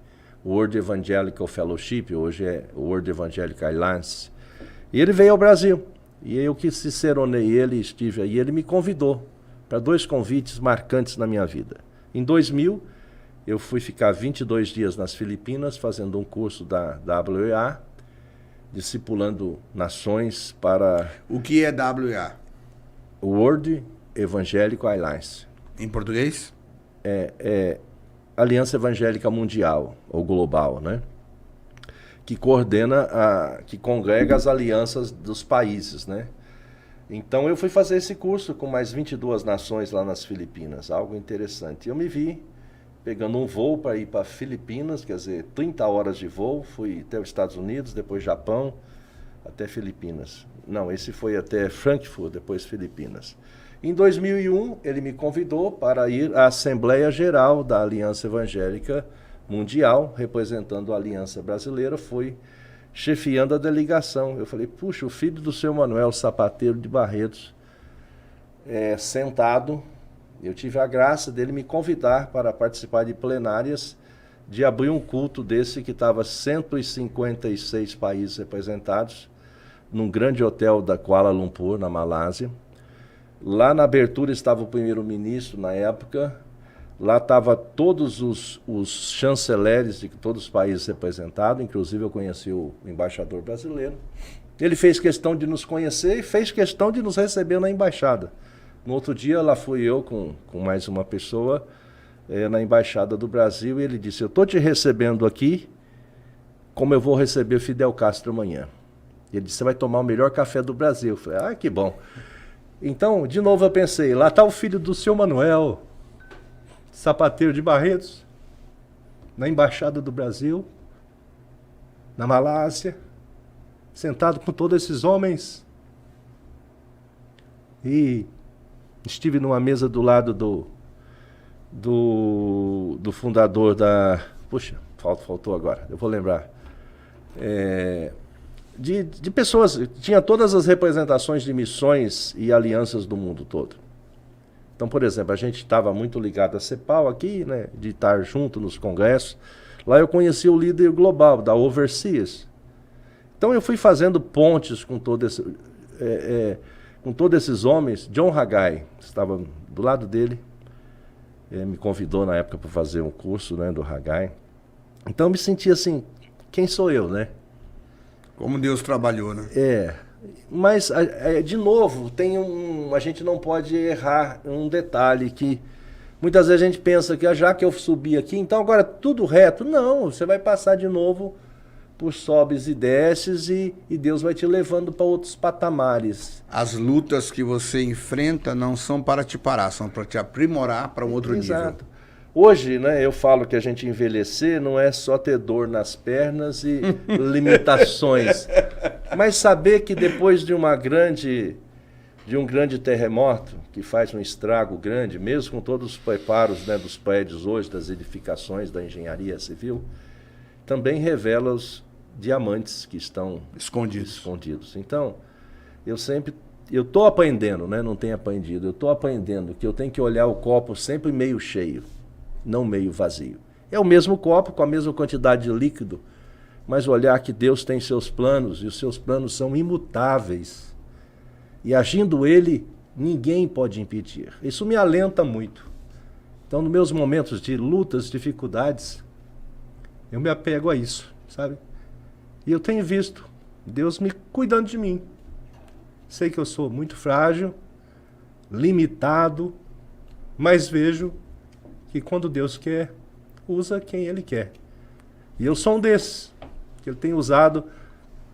World Evangelical Fellowship, hoje é World Evangelical Alliance. E ele veio ao Brasil. E eu que ciceronei ele, estive aí, ele me convidou para 2 convites marcantes na minha vida. Em 2000, eu fui ficar 22 dias nas Filipinas, fazendo um curso da WEA, discipulando nações para... O que é WEA? World Evangelical Alliance. Em português? Aliança Evangélica Mundial, ou Global, né? Que coordena, que congrega as alianças dos países, né? Então eu fui fazer esse curso com mais 22 nações lá nas Filipinas, algo interessante. Eu me vi pegando um voo para ir para Filipinas, quer dizer, 30 horas de voo, fui até os Estados Unidos, depois Japão, até Filipinas. Não, esse foi até Frankfurt, depois Filipinas. Em 2001, ele me convidou para ir à Assembleia Geral da Aliança Evangélica Mundial, representando a Aliança Brasileira, fui chefiando a delegação. Eu falei, puxa, o filho do seu Manuel, sapateiro de Barretos, sentado, eu tive a graça dele me convidar para participar de plenárias, de abrir um culto desse que estava 156 países representados, num grande hotel da Kuala Lumpur, na Malásia. Lá na abertura estava o primeiro-ministro na época, lá estavam todos os chanceleres de todos os países representados, inclusive eu conheci o embaixador brasileiro. Ele fez questão de nos conhecer e fez questão de nos receber na embaixada. No outro dia, lá fui eu com mais uma pessoa na embaixada do Brasil e ele disse, eu estou te recebendo aqui como eu vou receber Fidel Castro amanhã. Ele disse, você vai tomar o melhor café do Brasil. Eu falei, que bom. Então, de novo eu pensei, lá está o filho do seu Manuel, sapateiro de Barretos, na Embaixada do Brasil, na Malásia, sentado com todos esses homens. E estive numa mesa do lado do fundador da... Puxa, faltou agora, eu vou lembrar. De pessoas, tinha todas as representações de missões e alianças do mundo todo. Então, por exemplo, a gente estava muito ligado à CEPAL aqui, né, de estar junto nos congressos. Lá eu conheci o líder global da Overseas. Então eu fui fazendo pontes com todos esses homens. John Haggai estava do lado dele. Ele me convidou na época para fazer um curso, né, do Haggai. Então eu me senti assim, quem sou eu, né? Como Deus trabalhou, né? Mas, de novo, a gente não pode errar um detalhe que muitas vezes a gente pensa que já que eu subi aqui, então agora tudo reto. Não, você vai passar de novo por sobes e desces e Deus vai te levando para outros patamares. As lutas que você enfrenta não são para te parar, são para te aprimorar para um outro nível. Hoje, né, eu falo que a gente envelhecer não é só ter dor nas pernas e limitações, mas saber que depois de um grande terremoto, que faz um estrago grande, mesmo com todos os preparos, né, dos prédios hoje, das edificações, da engenharia civil, também revela os diamantes que estão escondidos. Então, eu estou aprendendo, né, não tenho aprendido, eu estou aprendendo que eu tenho que olhar o copo sempre meio cheio, não meio vazio. É o mesmo copo, com a mesma quantidade de líquido, mas olhar que Deus tem seus planos, e os seus planos são imutáveis. E agindo Ele, ninguém pode impedir. Isso me alenta muito. Então, nos meus momentos de lutas, dificuldades, eu me apego a isso, sabe? E eu tenho visto Deus me cuidando de mim. Sei que eu sou muito frágil, limitado, mas vejo que quando Deus quer, usa quem Ele quer. E eu sou um desses, que Ele tem usado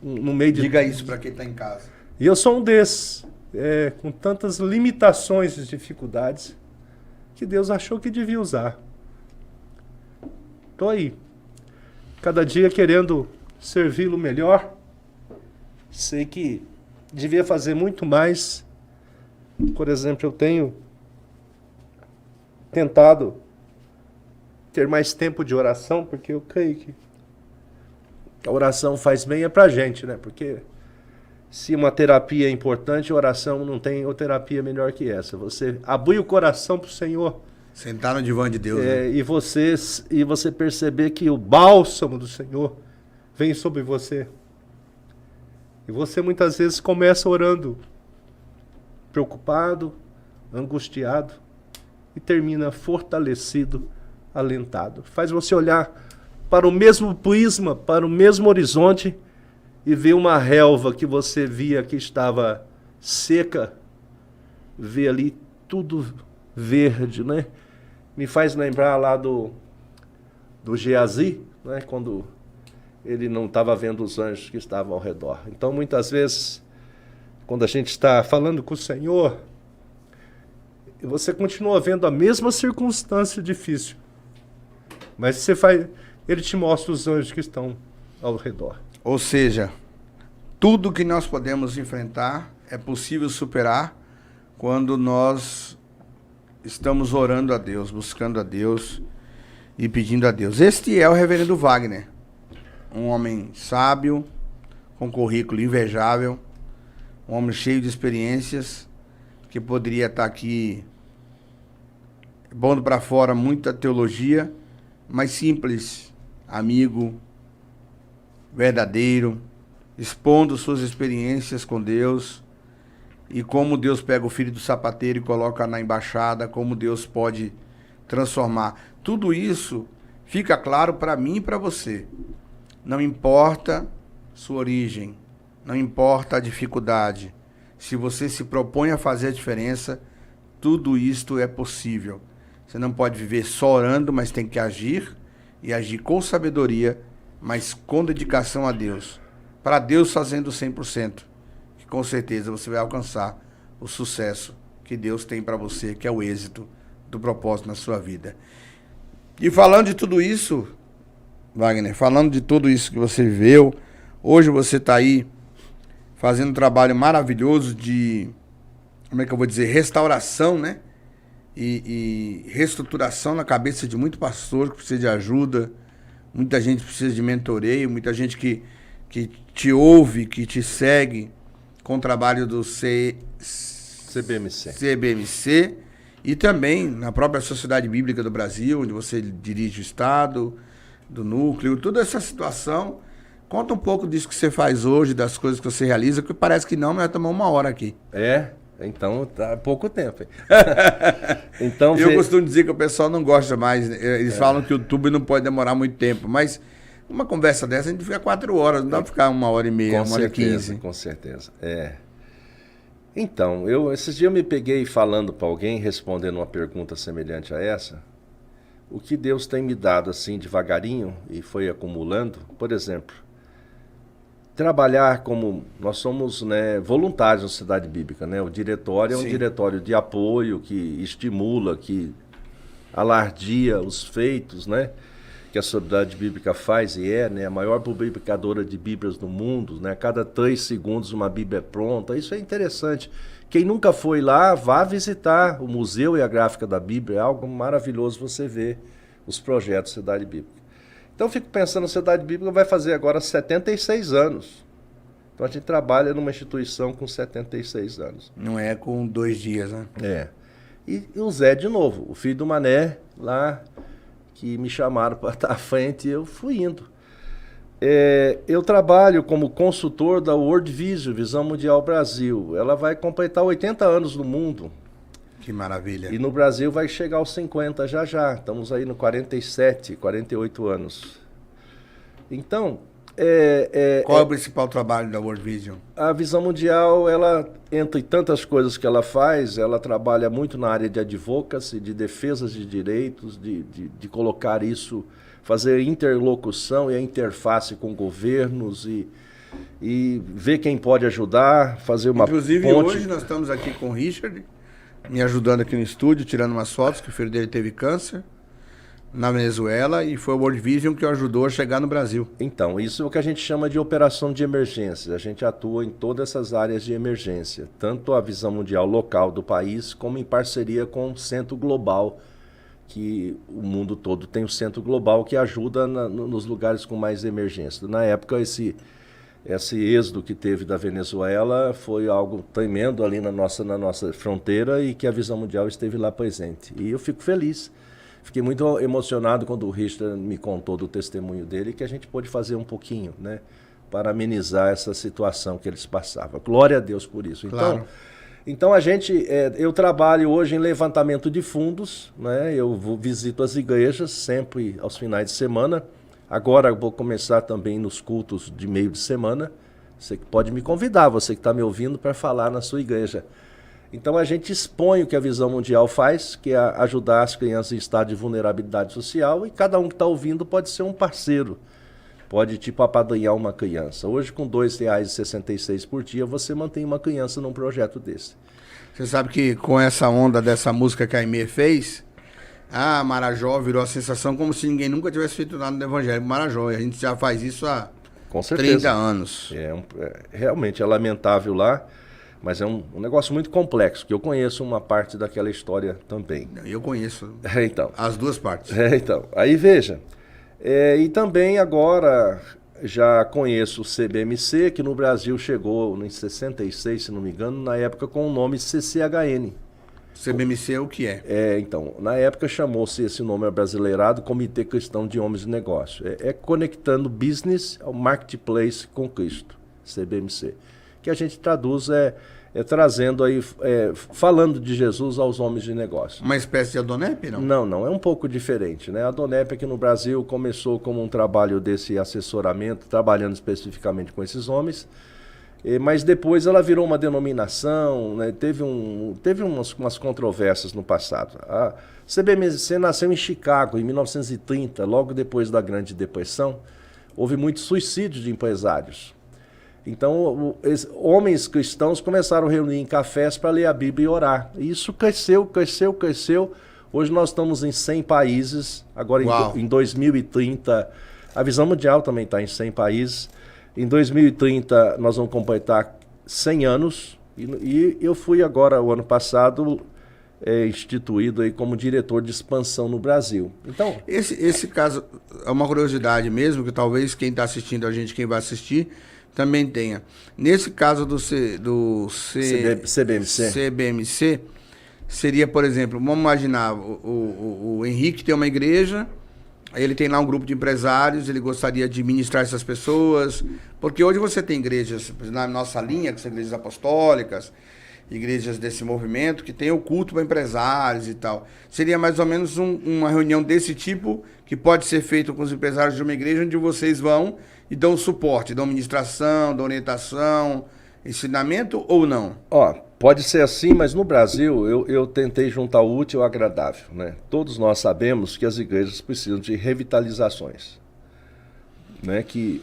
no meio de... Diga isso para quem está em casa. E eu sou um desses, com tantas limitações e dificuldades, que Deus achou que devia usar. Estou aí, cada dia querendo servi-lo melhor. Sei que devia fazer muito mais. Por exemplo, eu tenho tentado ter mais tempo de oração, porque eu creio que a oração faz bem pra gente, né? Porque se uma terapia é importante, a oração não tem outra terapia melhor que essa. Você abrir o coração pro Senhor. Sentar no divã de Deus. Né? E você perceber que o bálsamo do Senhor vem sobre você. E você muitas vezes começa orando preocupado, angustiado, e termina fortalecido, alentado. Faz você olhar para o mesmo prisma, para o mesmo horizonte, e ver uma relva que você via que estava seca, ver ali tudo verde, né? Me faz lembrar lá do Geazi, né? Quando ele não estava vendo os anjos que estavam ao redor. Então, muitas vezes, quando a gente está falando com o Senhor, você continua vendo a mesma circunstância difícil, mas Ele te mostra os anjos que estão ao redor. Ou seja, tudo que nós podemos enfrentar é possível superar quando nós estamos orando a Deus, buscando a Deus e pedindo a Deus. Este é o reverendo Wagner, um homem sábio, com currículo invejável, um homem cheio de experiências, que poderia estar aqui pondo para fora muita teologia, mas simples, amigo, verdadeiro, expondo suas experiências com Deus e como Deus pega o filho do sapateiro e coloca na embaixada, como Deus pode transformar. Tudo isso fica claro para mim e para você. Não importa sua origem, não importa a dificuldade. Se você se propõe a fazer a diferença, tudo isto é possível. Você não pode viver só orando, mas tem que agir, e agir com sabedoria, mas com dedicação a Deus. Para Deus fazendo 100%, que com certeza você vai alcançar o sucesso que Deus tem para você, que é o êxito do propósito na sua vida. E falando de tudo isso, Wagner, falando de tudo isso que você viveu, hoje você está aí fazendo um trabalho maravilhoso de, como é que eu vou dizer, restauração, né? E reestruturação na cabeça de muito pastor que precisa de ajuda, muita gente precisa de mentoreio, muita gente que te ouve, que te segue com o trabalho do CBMC e também na própria Sociedade Bíblica do Brasil, onde você dirige o Estado, do núcleo, toda essa situação. Conta um pouco disso que você faz hoje, das coisas que você realiza, que parece que não, mas vai tomar uma hora aqui. Então, tá há pouco tempo. Então, eu costumo dizer que o pessoal não gosta mais. Eles falam que o YouTube não pode demorar muito tempo, mas uma conversa dessa a gente fica 4 horas, não dá para ficar 1h30, 1h15. Com certeza. Então, esses dias eu me peguei falando para alguém, respondendo uma pergunta semelhante a essa, o que Deus tem me dado assim devagarinho e foi acumulando, por exemplo, trabalhar como nós somos, né, voluntários na Cidade Bíblica, né? O diretório é um diretório de apoio que estimula, que alardia os feitos, né, que a Sociedade Bíblica faz e né, a maior publicadora de Bíblias do mundo, né? A cada 3 segundos uma Bíblia é pronta. Isso é interessante. Quem nunca foi lá, vá visitar o Museu e a Gráfica da Bíblia. É algo maravilhoso você ver os projetos da Cidade Bíblica. Então eu fico pensando, a Cidade Bíblica vai fazer agora 76 anos. Então a gente trabalha numa instituição com 76 anos. Não é com 2 dias, né? E o Zé de novo, o filho do Mané, lá que me chamaram para estar à frente e eu fui indo. Eu trabalho como consultor da World Vision, Visão Mundial Brasil. Ela vai completar 80 anos no mundo. Que maravilha. E no Brasil vai chegar aos 50 já. Estamos aí no 47, 48 anos. Então, qual é o principal trabalho da World Vision? A Visão Mundial, ela, entre tantas coisas que ela faz, ela trabalha muito na área de advocacy, de defesas de direitos, de colocar isso, fazer interlocução e a interface com governos e ver quem pode ajudar, fazer uma Inclusive, ponte. Hoje nós estamos aqui com o Richard, me ajudando aqui no estúdio, tirando umas fotos, que o filho dele teve câncer na Venezuela e foi o World Vision que o ajudou a chegar no Brasil. Então, isso é o que a gente chama de operação de emergência. A gente atua em todas essas áreas de emergência, tanto a visão mundial local do país, como em parceria com o Centro Global, que o mundo todo tem o Centro Global que ajuda nos lugares com mais emergência. Na época, esse êxodo que teve da Venezuela foi algo tremendo ali na nossa fronteira e que a Visão Mundial esteve lá presente. E eu fico feliz. Fiquei muito emocionado quando o Richard me contou do testemunho dele, que a gente pôde fazer um pouquinho, né, para amenizar essa situação que eles passavam. Glória a Deus por isso. Claro. Então eu trabalho hoje em levantamento de fundos, né, eu visito as igrejas sempre aos finais de semana. Agora eu vou começar também nos cultos de meio de semana. Você pode me convidar, você que está me ouvindo, para falar na sua igreja. Então a gente expõe o que a Visão Mundial faz, que é ajudar as crianças em estado de vulnerabilidade social, e cada um que está ouvindo pode ser um parceiro, pode apadrinhar uma criança. Hoje com R$ 2,66 por dia você mantém uma criança num projeto desse. Você sabe que com essa onda dessa música que a Aimee fez, a Marajó virou a sensação como se ninguém nunca tivesse feito nada no Evangelho Marajó, e a gente já faz isso há com certeza. 30 anos. Realmente é lamentável lá. Mas é um negócio muito complexo, que eu conheço uma parte daquela história também. Eu conheço então, as duas partes. Então, aí veja. E também agora já conheço o CBMC, que no Brasil chegou em 66, se não me engano, na época com o nome CCHN. CBMC é o que é? Então, na época chamou-se esse nome abrasileirado Comitê Cristão de Homens de Negócio. Conectando business ao marketplace com Cristo, CBMC. Que a gente traduz trazendo aí, falando de Jesus aos homens de negócio. Uma espécie de Adonep, não? Não, é um pouco diferente, né? A Adonep aqui no Brasil começou como um trabalho desse assessoramento, trabalhando especificamente com esses homens, mas depois ela virou uma denominação, né? Teve umas controvérsias no passado. A CBMC nasceu em Chicago, em 1930, logo depois da Grande Depressão. Houve muitos suicídios de empresários. Então, homens cristãos começaram a reunir em cafés para ler a Bíblia e orar. E isso cresceu. Hoje nós estamos em 100 países. Agora, em 2030, a Visão Mundial também está em 100 países. Em 2030, nós vamos completar 100 anos. E eu fui agora, o ano passado, instituído aí como diretor de expansão no Brasil. Então, esse caso é uma curiosidade mesmo, que talvez quem está assistindo a gente, quem vai assistir, também tenha. Nesse caso do CBMC, seria, por exemplo, vamos imaginar, o Henrique tem uma igreja, ele tem lá um grupo de empresários, ele gostaria de ministrar essas pessoas, porque hoje você tem igrejas, na nossa linha, que são igrejas apostólicas, igrejas desse movimento que tem o culto para empresários e tal. Seria mais ou menos uma reunião desse tipo que pode ser feita com os empresários de uma igreja onde vocês vão e dão suporte, dão ministração, dão orientação, ensinamento ou não? Ó, pode ser assim, mas no Brasil eu tentei juntar o útil ao agradável, né? Todos nós sabemos que as igrejas precisam de revitalizações, né? Que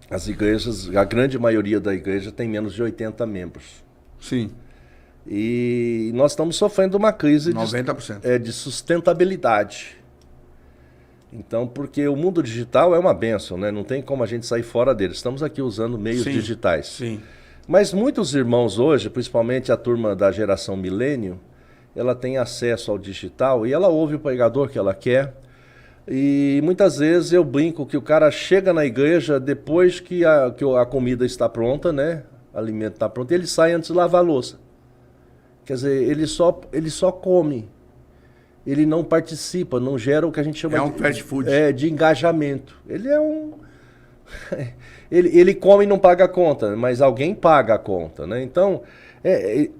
as igrejas, a grande maioria da igreja tem menos de 80 membros. Sim. E nós estamos sofrendo uma crise 90%. de sustentabilidade. Então, porque o mundo digital é uma bênção, né? Não tem como a gente sair fora dele. Estamos aqui usando meios digitais. Sim. Mas muitos irmãos hoje, principalmente a turma da geração milênio, ela tem acesso ao digital e ela ouve o pregador que ela quer. E muitas vezes eu brinco que o cara chega na igreja depois que a comida está pronta, né? O alimento está pronto, e ele sai antes de lavar a louça. Quer dizer, ele só come. Ele não participa, não gera o que a gente chama um fast food. De engajamento. Ele é um... ele come e não paga a conta, mas alguém paga a conta, né? Então,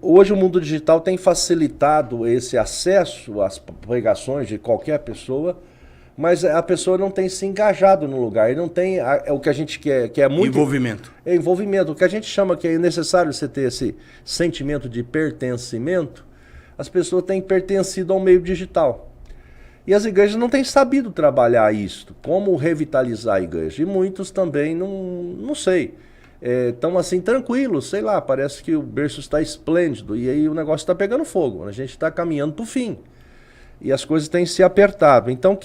hoje o mundo digital tem facilitado esse acesso às pregações de qualquer pessoa, mas a pessoa não tem se engajado no lugar, ele não tem o que a gente quer, que é muito... Envolvimento. É envolvimento. O que a gente chama que é necessário você ter esse sentimento de pertencimento, as pessoas têm pertencido ao meio digital. E as igrejas não têm sabido trabalhar isso, como revitalizar a igreja. E muitos também não sei, estão assim tranquilos, sei lá, parece que o berço está esplêndido e aí o negócio está pegando fogo, a gente está caminhando para o fim. E as coisas têm se apertado. Então,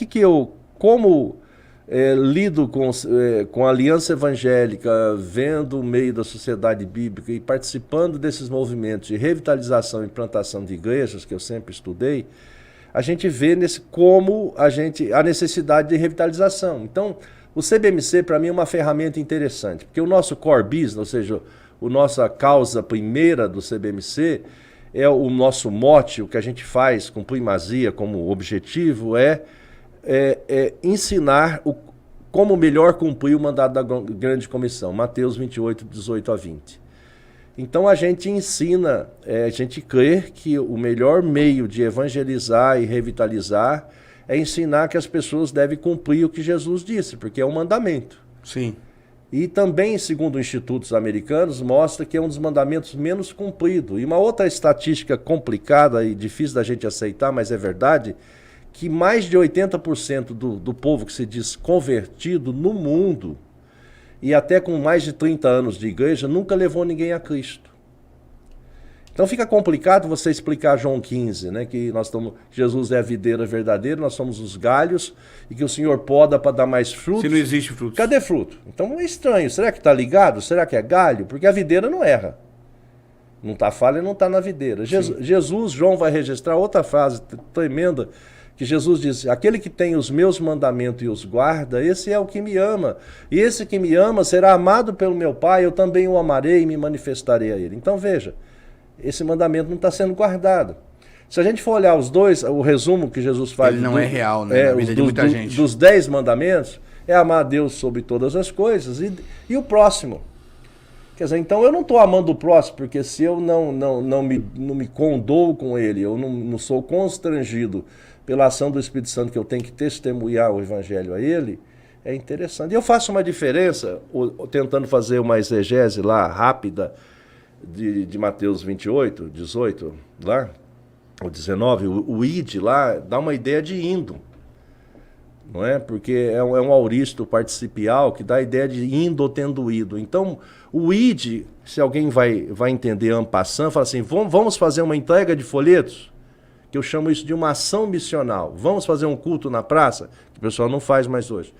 como lido com a aliança evangélica, vendo o meio da sociedade bíblica e participando desses movimentos de revitalização e implantação de igrejas, que eu sempre estudei, a gente vê a necessidade de revitalização. Então, o CBMC, para mim, é uma ferramenta interessante, porque o nosso core business, ou seja, a nossa causa primeira do CBMC, é o nosso mote, o que a gente faz com primazia como objetivo é ensinar como melhor cumprir o mandato da grande comissão, Mateus 28, 18 a 20. Então a gente ensina, a gente crê que o melhor meio de evangelizar e revitalizar é ensinar que as pessoas devem cumprir o que Jesus disse, porque é um mandamento. Sim. E também, segundo institutos americanos, mostra que é um dos mandamentos menos cumprido. E uma outra estatística complicada e difícil da gente aceitar, mas é verdade, que mais de 80% do povo que se diz convertido no mundo, e até com mais de 30 anos de igreja, nunca levou ninguém a Cristo. Então fica complicado você explicar João 15, né, que Jesus é a videira verdadeira, nós somos os galhos, e que o Senhor poda para dar mais frutos. Se não existe fruto. Cadê fruto? Então é estranho. Será que está ligado? Será que é galho? Porque a videira não erra. Não está falha, não está na videira. Jesus, João vai registrar outra frase tremenda, que Jesus diz: aquele que tem os meus mandamentos e os guarda, esse é o que me ama. E esse que me ama será amado pelo meu Pai, eu também o amarei e me manifestarei a ele. Então veja, esse mandamento não está sendo guardado. Se a gente for olhar os dois, o resumo que Jesus faz... Ele não é real, né? Na vida de muita gente. Dos 10 mandamentos, é amar a Deus sobre todas as coisas e o próximo. Quer dizer, então eu não estou amando o próximo, porque se eu não me condoo com ele, eu não sou constrangido pela ação do Espírito Santo, que eu tenho que testemunhar o Evangelho a ele, é interessante. E eu faço uma diferença, tentando fazer uma exegese lá, rápida, de Mateus 28, 18, lá, ou 19, o id lá, dá uma ideia de indo, não é? Porque é um auristo participial que dá a ideia de indo ou tendo ido. Então, o id, se alguém vai entender en passant, fala assim, vamos fazer uma entrega de folhetos, que eu chamo isso de uma ação missional. Vamos fazer um culto na praça, que o pessoal não faz mais hoje.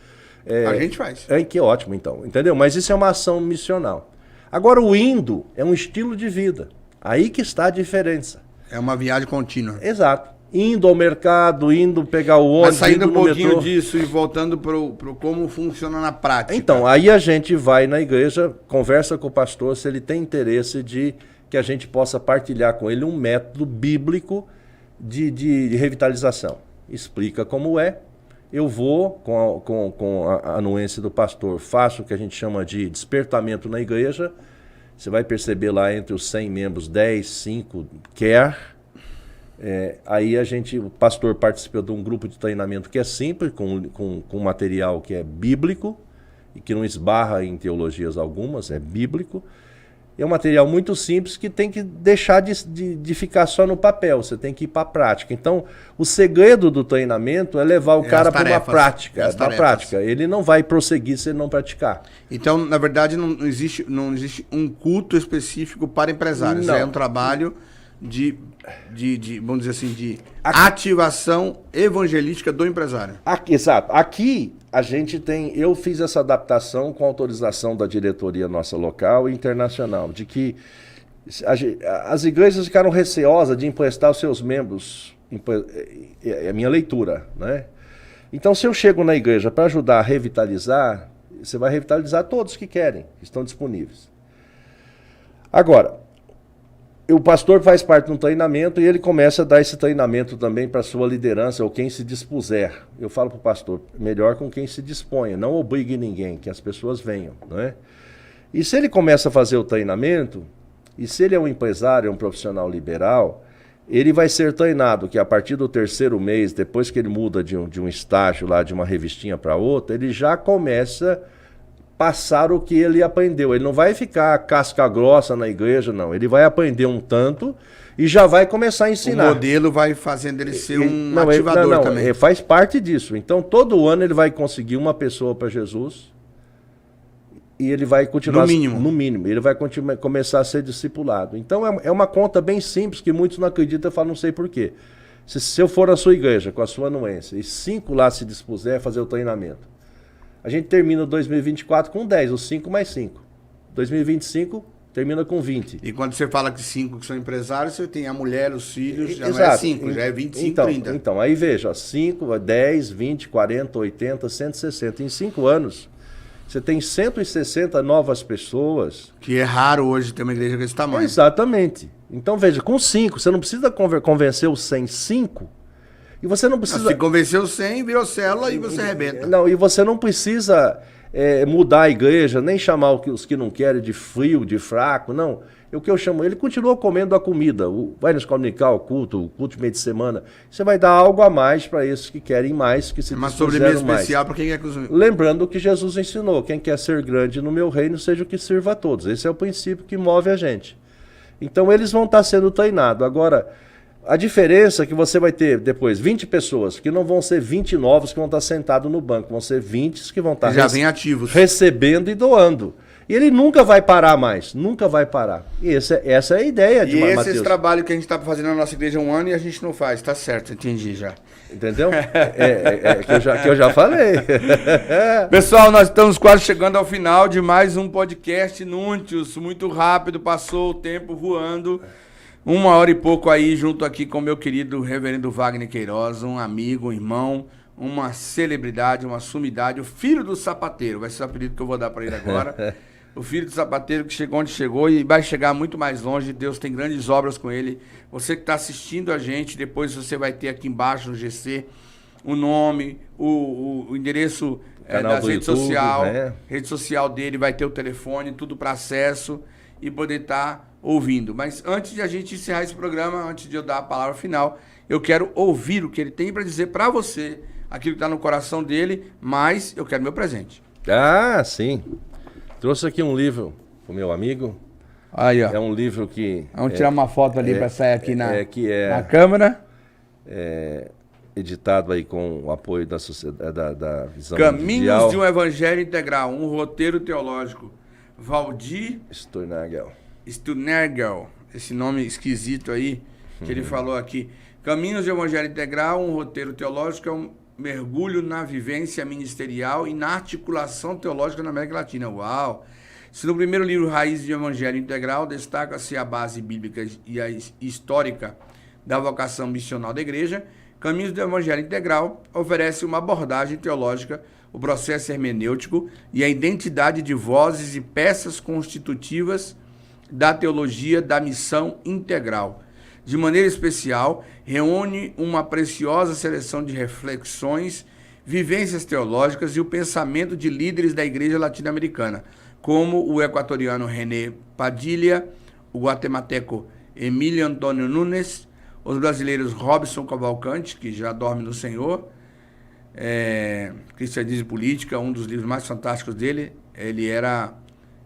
A gente faz. Que ótimo, então, entendeu? Mas isso é uma ação missional. Agora, o indo é um estilo de vida. Aí que está a diferença. É uma viagem contínua. Exato. Indo ao mercado, indo pegar o ônibus, mas saindo indo no um pouquinho metrô. Disso e voltando para como funciona na prática. Então, aí a gente vai na igreja, conversa com o pastor se ele tem interesse de que a gente possa partilhar com ele um método bíblico de revitalização. Explica como é. Eu vou, com a anuência do pastor, faço o que a gente chama de despertamento na igreja Você vai perceber lá entre os 100 membros, 10, 5 quer. Aí o pastor participa de um grupo de treinamento que é simples, com material que é bíblico e que não esbarra em teologias algumas, é bíblico. É um material muito simples que tem que deixar de ficar só no papel, você tem que ir para a prática. Então, o segredo do treinamento é levar o cara para uma prática. Ele não vai prosseguir se ele não praticar. Então, na verdade, não existe um culto específico para empresários. Não. É um trabalho vamos dizer assim, de ativação evangelística do empresário. Exato. Aqui eu fiz essa adaptação com autorização da diretoria nossa local e internacional, de que as igrejas ficaram receosas de emprestar os seus membros, é a minha leitura, né? Então, se eu chego na igreja para ajudar a revitalizar, você vai revitalizar todos que querem, que estão disponíveis. Agora, o pastor faz parte de um treinamento e ele começa a dar esse treinamento também para a sua liderança ou quem se dispuser. Eu falo para o pastor, melhor com quem se disponha, não obrigue ninguém, que as pessoas venham, não é? E se ele começa a fazer o treinamento, e se ele é um empresário, é um profissional liberal, ele vai ser treinado que a partir do 3º mês, depois que ele muda de um estágio lá, de uma revistinha para outra, ele já começa passar o que ele aprendeu. Ele não vai ficar casca grossa na igreja, não. Ele vai aprender um tanto e já vai começar a ensinar. O modelo vai fazendo ele ser um ativador também. Ele faz parte disso. Então, todo ano ele vai conseguir uma pessoa para Jesus e ele vai continuar... No mínimo. Ele vai começar a ser discipulado. Então, é uma conta bem simples que muitos não acreditam e falam, não sei por quê. Se eu for na sua igreja, com a sua anuência, e 5 lá se dispuser a fazer o treinamento, a gente termina 2024 com 10, os 5 mais 5. 2025 termina com 20. E quando você fala que 5 que são empresários, você tem a mulher, os filhos, já Exato. Não é 5, já é 25, 30. Então, aí veja, 5, 10, 20, 40, 80, 160. Em 5 anos, você tem 160 novas pessoas. Que é raro hoje ter uma igreja desse tamanho. Exatamente. Então, veja, com 5, você não precisa convencer os 105. E você não precisa... Se convenceu 100, virou célula e você arrebenta. Não, e você não precisa mudar a igreja, nem chamar os que não querem de frio, de fraco, não. O que eu chamo, ele continua comendo a comida, vai nos comunicar o culto de meio de semana. Você vai dar algo a mais para esses que querem mais, que se Uma dispuseram sobremesa especial para quem quer consumir. Lembrando o que Jesus ensinou, quem quer ser grande no meu reino, seja o que sirva a todos. Esse é o princípio que move a gente. Então eles vão estar sendo treinados. Agora... A diferença é que você vai ter depois 20 pessoas, que não vão ser 20 novos que vão estar sentados no banco, vão ser 20 que vão estar ativos, recebendo e doando. E ele nunca vai parar mais, nunca vai parar. E essa é a ideia de Mateus. E esse trabalho que a gente está fazendo na nossa igreja há 1 ano e a gente não faz, tá certo, entendi já. Entendeu? que eu já falei. Pessoal, nós estamos quase chegando ao final de mais um podcast Núntios, muito rápido, passou o tempo voando. 1 hora e pouco aí, junto aqui com o meu querido reverendo Wagner Queiroz, um amigo, um irmão, uma celebridade, uma sumidade, o filho do sapateiro, vai ser o apelido que eu vou dar para ele agora. O filho do sapateiro que chegou onde chegou e vai chegar muito mais longe. Deus tem grandes obras com ele. Você que está assistindo a gente, depois você vai ter aqui embaixo no GC o nome, o endereço das redes sociais, né? Rede social dele, vai ter o telefone, tudo para acesso e poder estar ouvindo. Mas antes de a gente encerrar esse programa, antes de eu dar a palavra final, eu quero ouvir o que ele tem para dizer para você, aquilo que está no coração dele, mas eu quero meu presente. Ah, sim. Trouxe aqui um livro pro meu amigo. Aí, ó. É um livro que... Vamos tirar uma foto ali para sair aqui na câmera. Editado aí com o apoio da sociedade, da Visão Caminhos Mundial. de um Evangelho Integral, um roteiro teológico. Valdir Sturnergel, esse nome esquisito aí que ele falou aqui. Caminhos de um Evangelho Integral, um roteiro teológico, é um mergulho na vivência ministerial e na articulação teológica na América Latina. Uau! Se no primeiro livro, Raízes de Evangelho Integral, destaca-se a base bíblica e a histórica da vocação missional da igreja, Caminhos do Evangelho Integral oferece uma abordagem teológica, o processo hermenêutico e a identidade de vozes e peças constitutivas da teologia da missão integral. De maneira especial, reúne uma preciosa seleção de reflexões, vivências teológicas e o pensamento de líderes da igreja latino-americana, como o equatoriano René Padilha, o guatemalteco Emílio Antônio Nunes, os brasileiros Robson Cavalcante, que já dorme no Senhor, Cristianismo e Política, um dos livros mais fantásticos dele. Ele era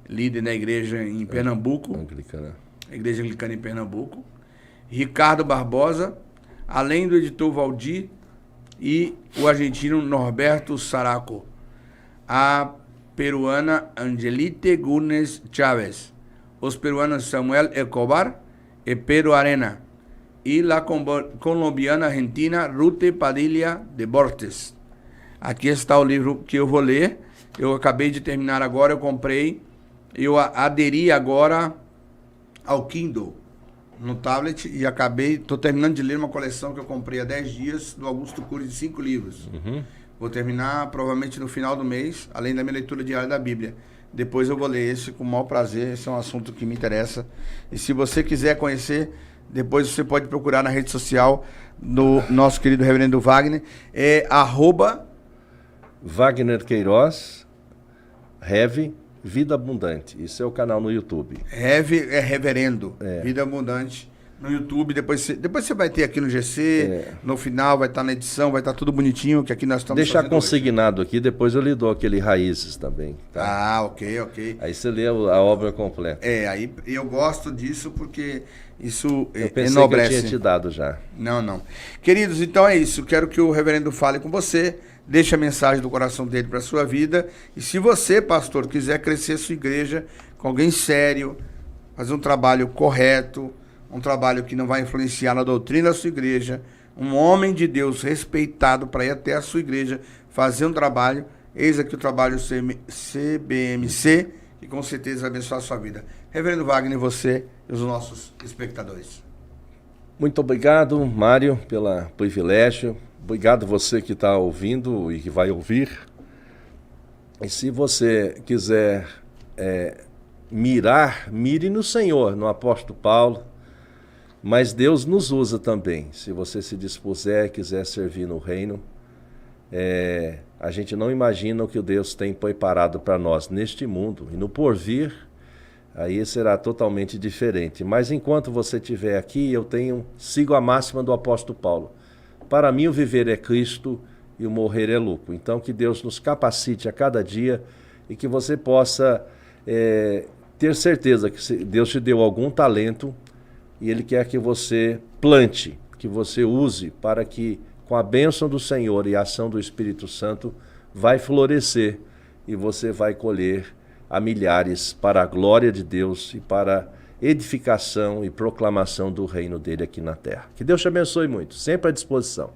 líder da igreja em Pernambuco, a igreja anglicana em Pernambuco. Ricardo Barbosa, além do editor Valdir, e o argentino Norberto Saraco, a peruana Angelite Gunes Chávez, os peruanos Samuel Escobar e Pedro Arena, e a colombiana argentina Ruth Padilha de Borges. Aqui está o livro que eu vou ler. Eu acabei de terminar agora, eu comprei, eu aderi agora ao Kindle no tablet e estou terminando de ler uma coleção que eu comprei há 10 dias do Augusto Cury de 5 livros. Vou terminar provavelmente no final do mês, além da minha leitura diária da Bíblia. Depois eu vou ler esse com o maior prazer, esse é um assunto que me interessa. E se você quiser conhecer, depois você pode procurar na rede social do nosso querido reverendo Wagner, Wagner Queiroz, Rev Vida Abundante. Isso é o canal no YouTube. Rev é reverendo, Vida Abundante no YouTube. Depois você vai ter aqui no GC, no final vai estar na edição, vai estar tudo bonitinho, que aqui nós estamos deixar consignado hoje. Aqui, depois eu lhe dou aquele Raízes também. Tá? Ah, ok. Aí você lê a obra completa. Aí eu gosto disso porque isso eu pensei enobrece. Que eu tinha te dado já. Não. Queridos, então é isso. Quero que o reverendo fale com você. Deixe a mensagem do coração dele para a sua vida. E se você, pastor, quiser crescer sua igreja com alguém sério, fazer um trabalho correto, um trabalho que não vai influenciar na doutrina da sua igreja, um homem de Deus respeitado para ir até a sua igreja fazer um trabalho, eis aqui o trabalho CBMC, que com certeza vai abençoar a sua vida. Reverendo Wagner, você e os nossos espectadores. Muito obrigado, Mário, pelo privilégio. Obrigado você que está ouvindo e que vai ouvir. E se você quiser mire no Senhor, no apóstolo Paulo, mas Deus nos usa também. Se você se dispuser e quiser servir no reino, a gente não imagina o que Deus tem preparado para nós neste mundo. E no porvir, aí será totalmente diferente. Mas enquanto você estiver aqui, sigo a máxima do apóstolo Paulo. Para mim o viver é Cristo e o morrer é lucro. Então que Deus nos capacite a cada dia e que você possa ter certeza que Deus te deu algum talento e Ele quer que você plante, que você use para que com a bênção do Senhor e a ação do Espírito Santo vai florescer e você vai colher a milhares para a glória de Deus e para edificação e proclamação do reino dele aqui na terra. Que Deus te abençoe muito, sempre à disposição.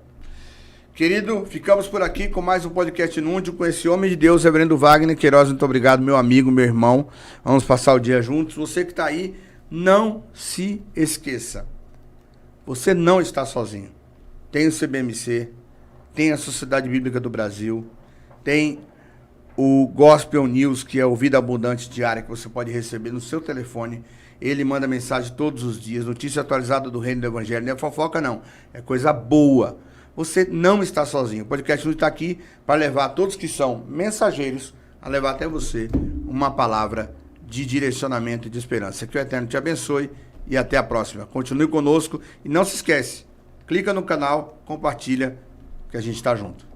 Querido, ficamos por aqui com mais um podcast Núndio com esse homem de Deus, reverendo Wagner Queiroz. Muito obrigado, meu amigo, meu irmão. Vamos passar o dia juntos. Você que está aí, não se esqueça. Você não está sozinho. Tem o CBMC, tem a Sociedade Bíblica do Brasil, tem o Gospel News, que é o Vida Abundante Diária, que você pode receber no seu telefone. Ele manda mensagem todos os dias, notícia atualizada do Reino do Evangelho. Não é fofoca, não. É coisa boa. Você não está sozinho. O podcast está aqui para levar a todos que são mensageiros, a levar até você uma palavra de direcionamento e de esperança. Que o Eterno te abençoe e até a próxima. Continue conosco e não se esquece, clica no canal, compartilha, que a gente está junto.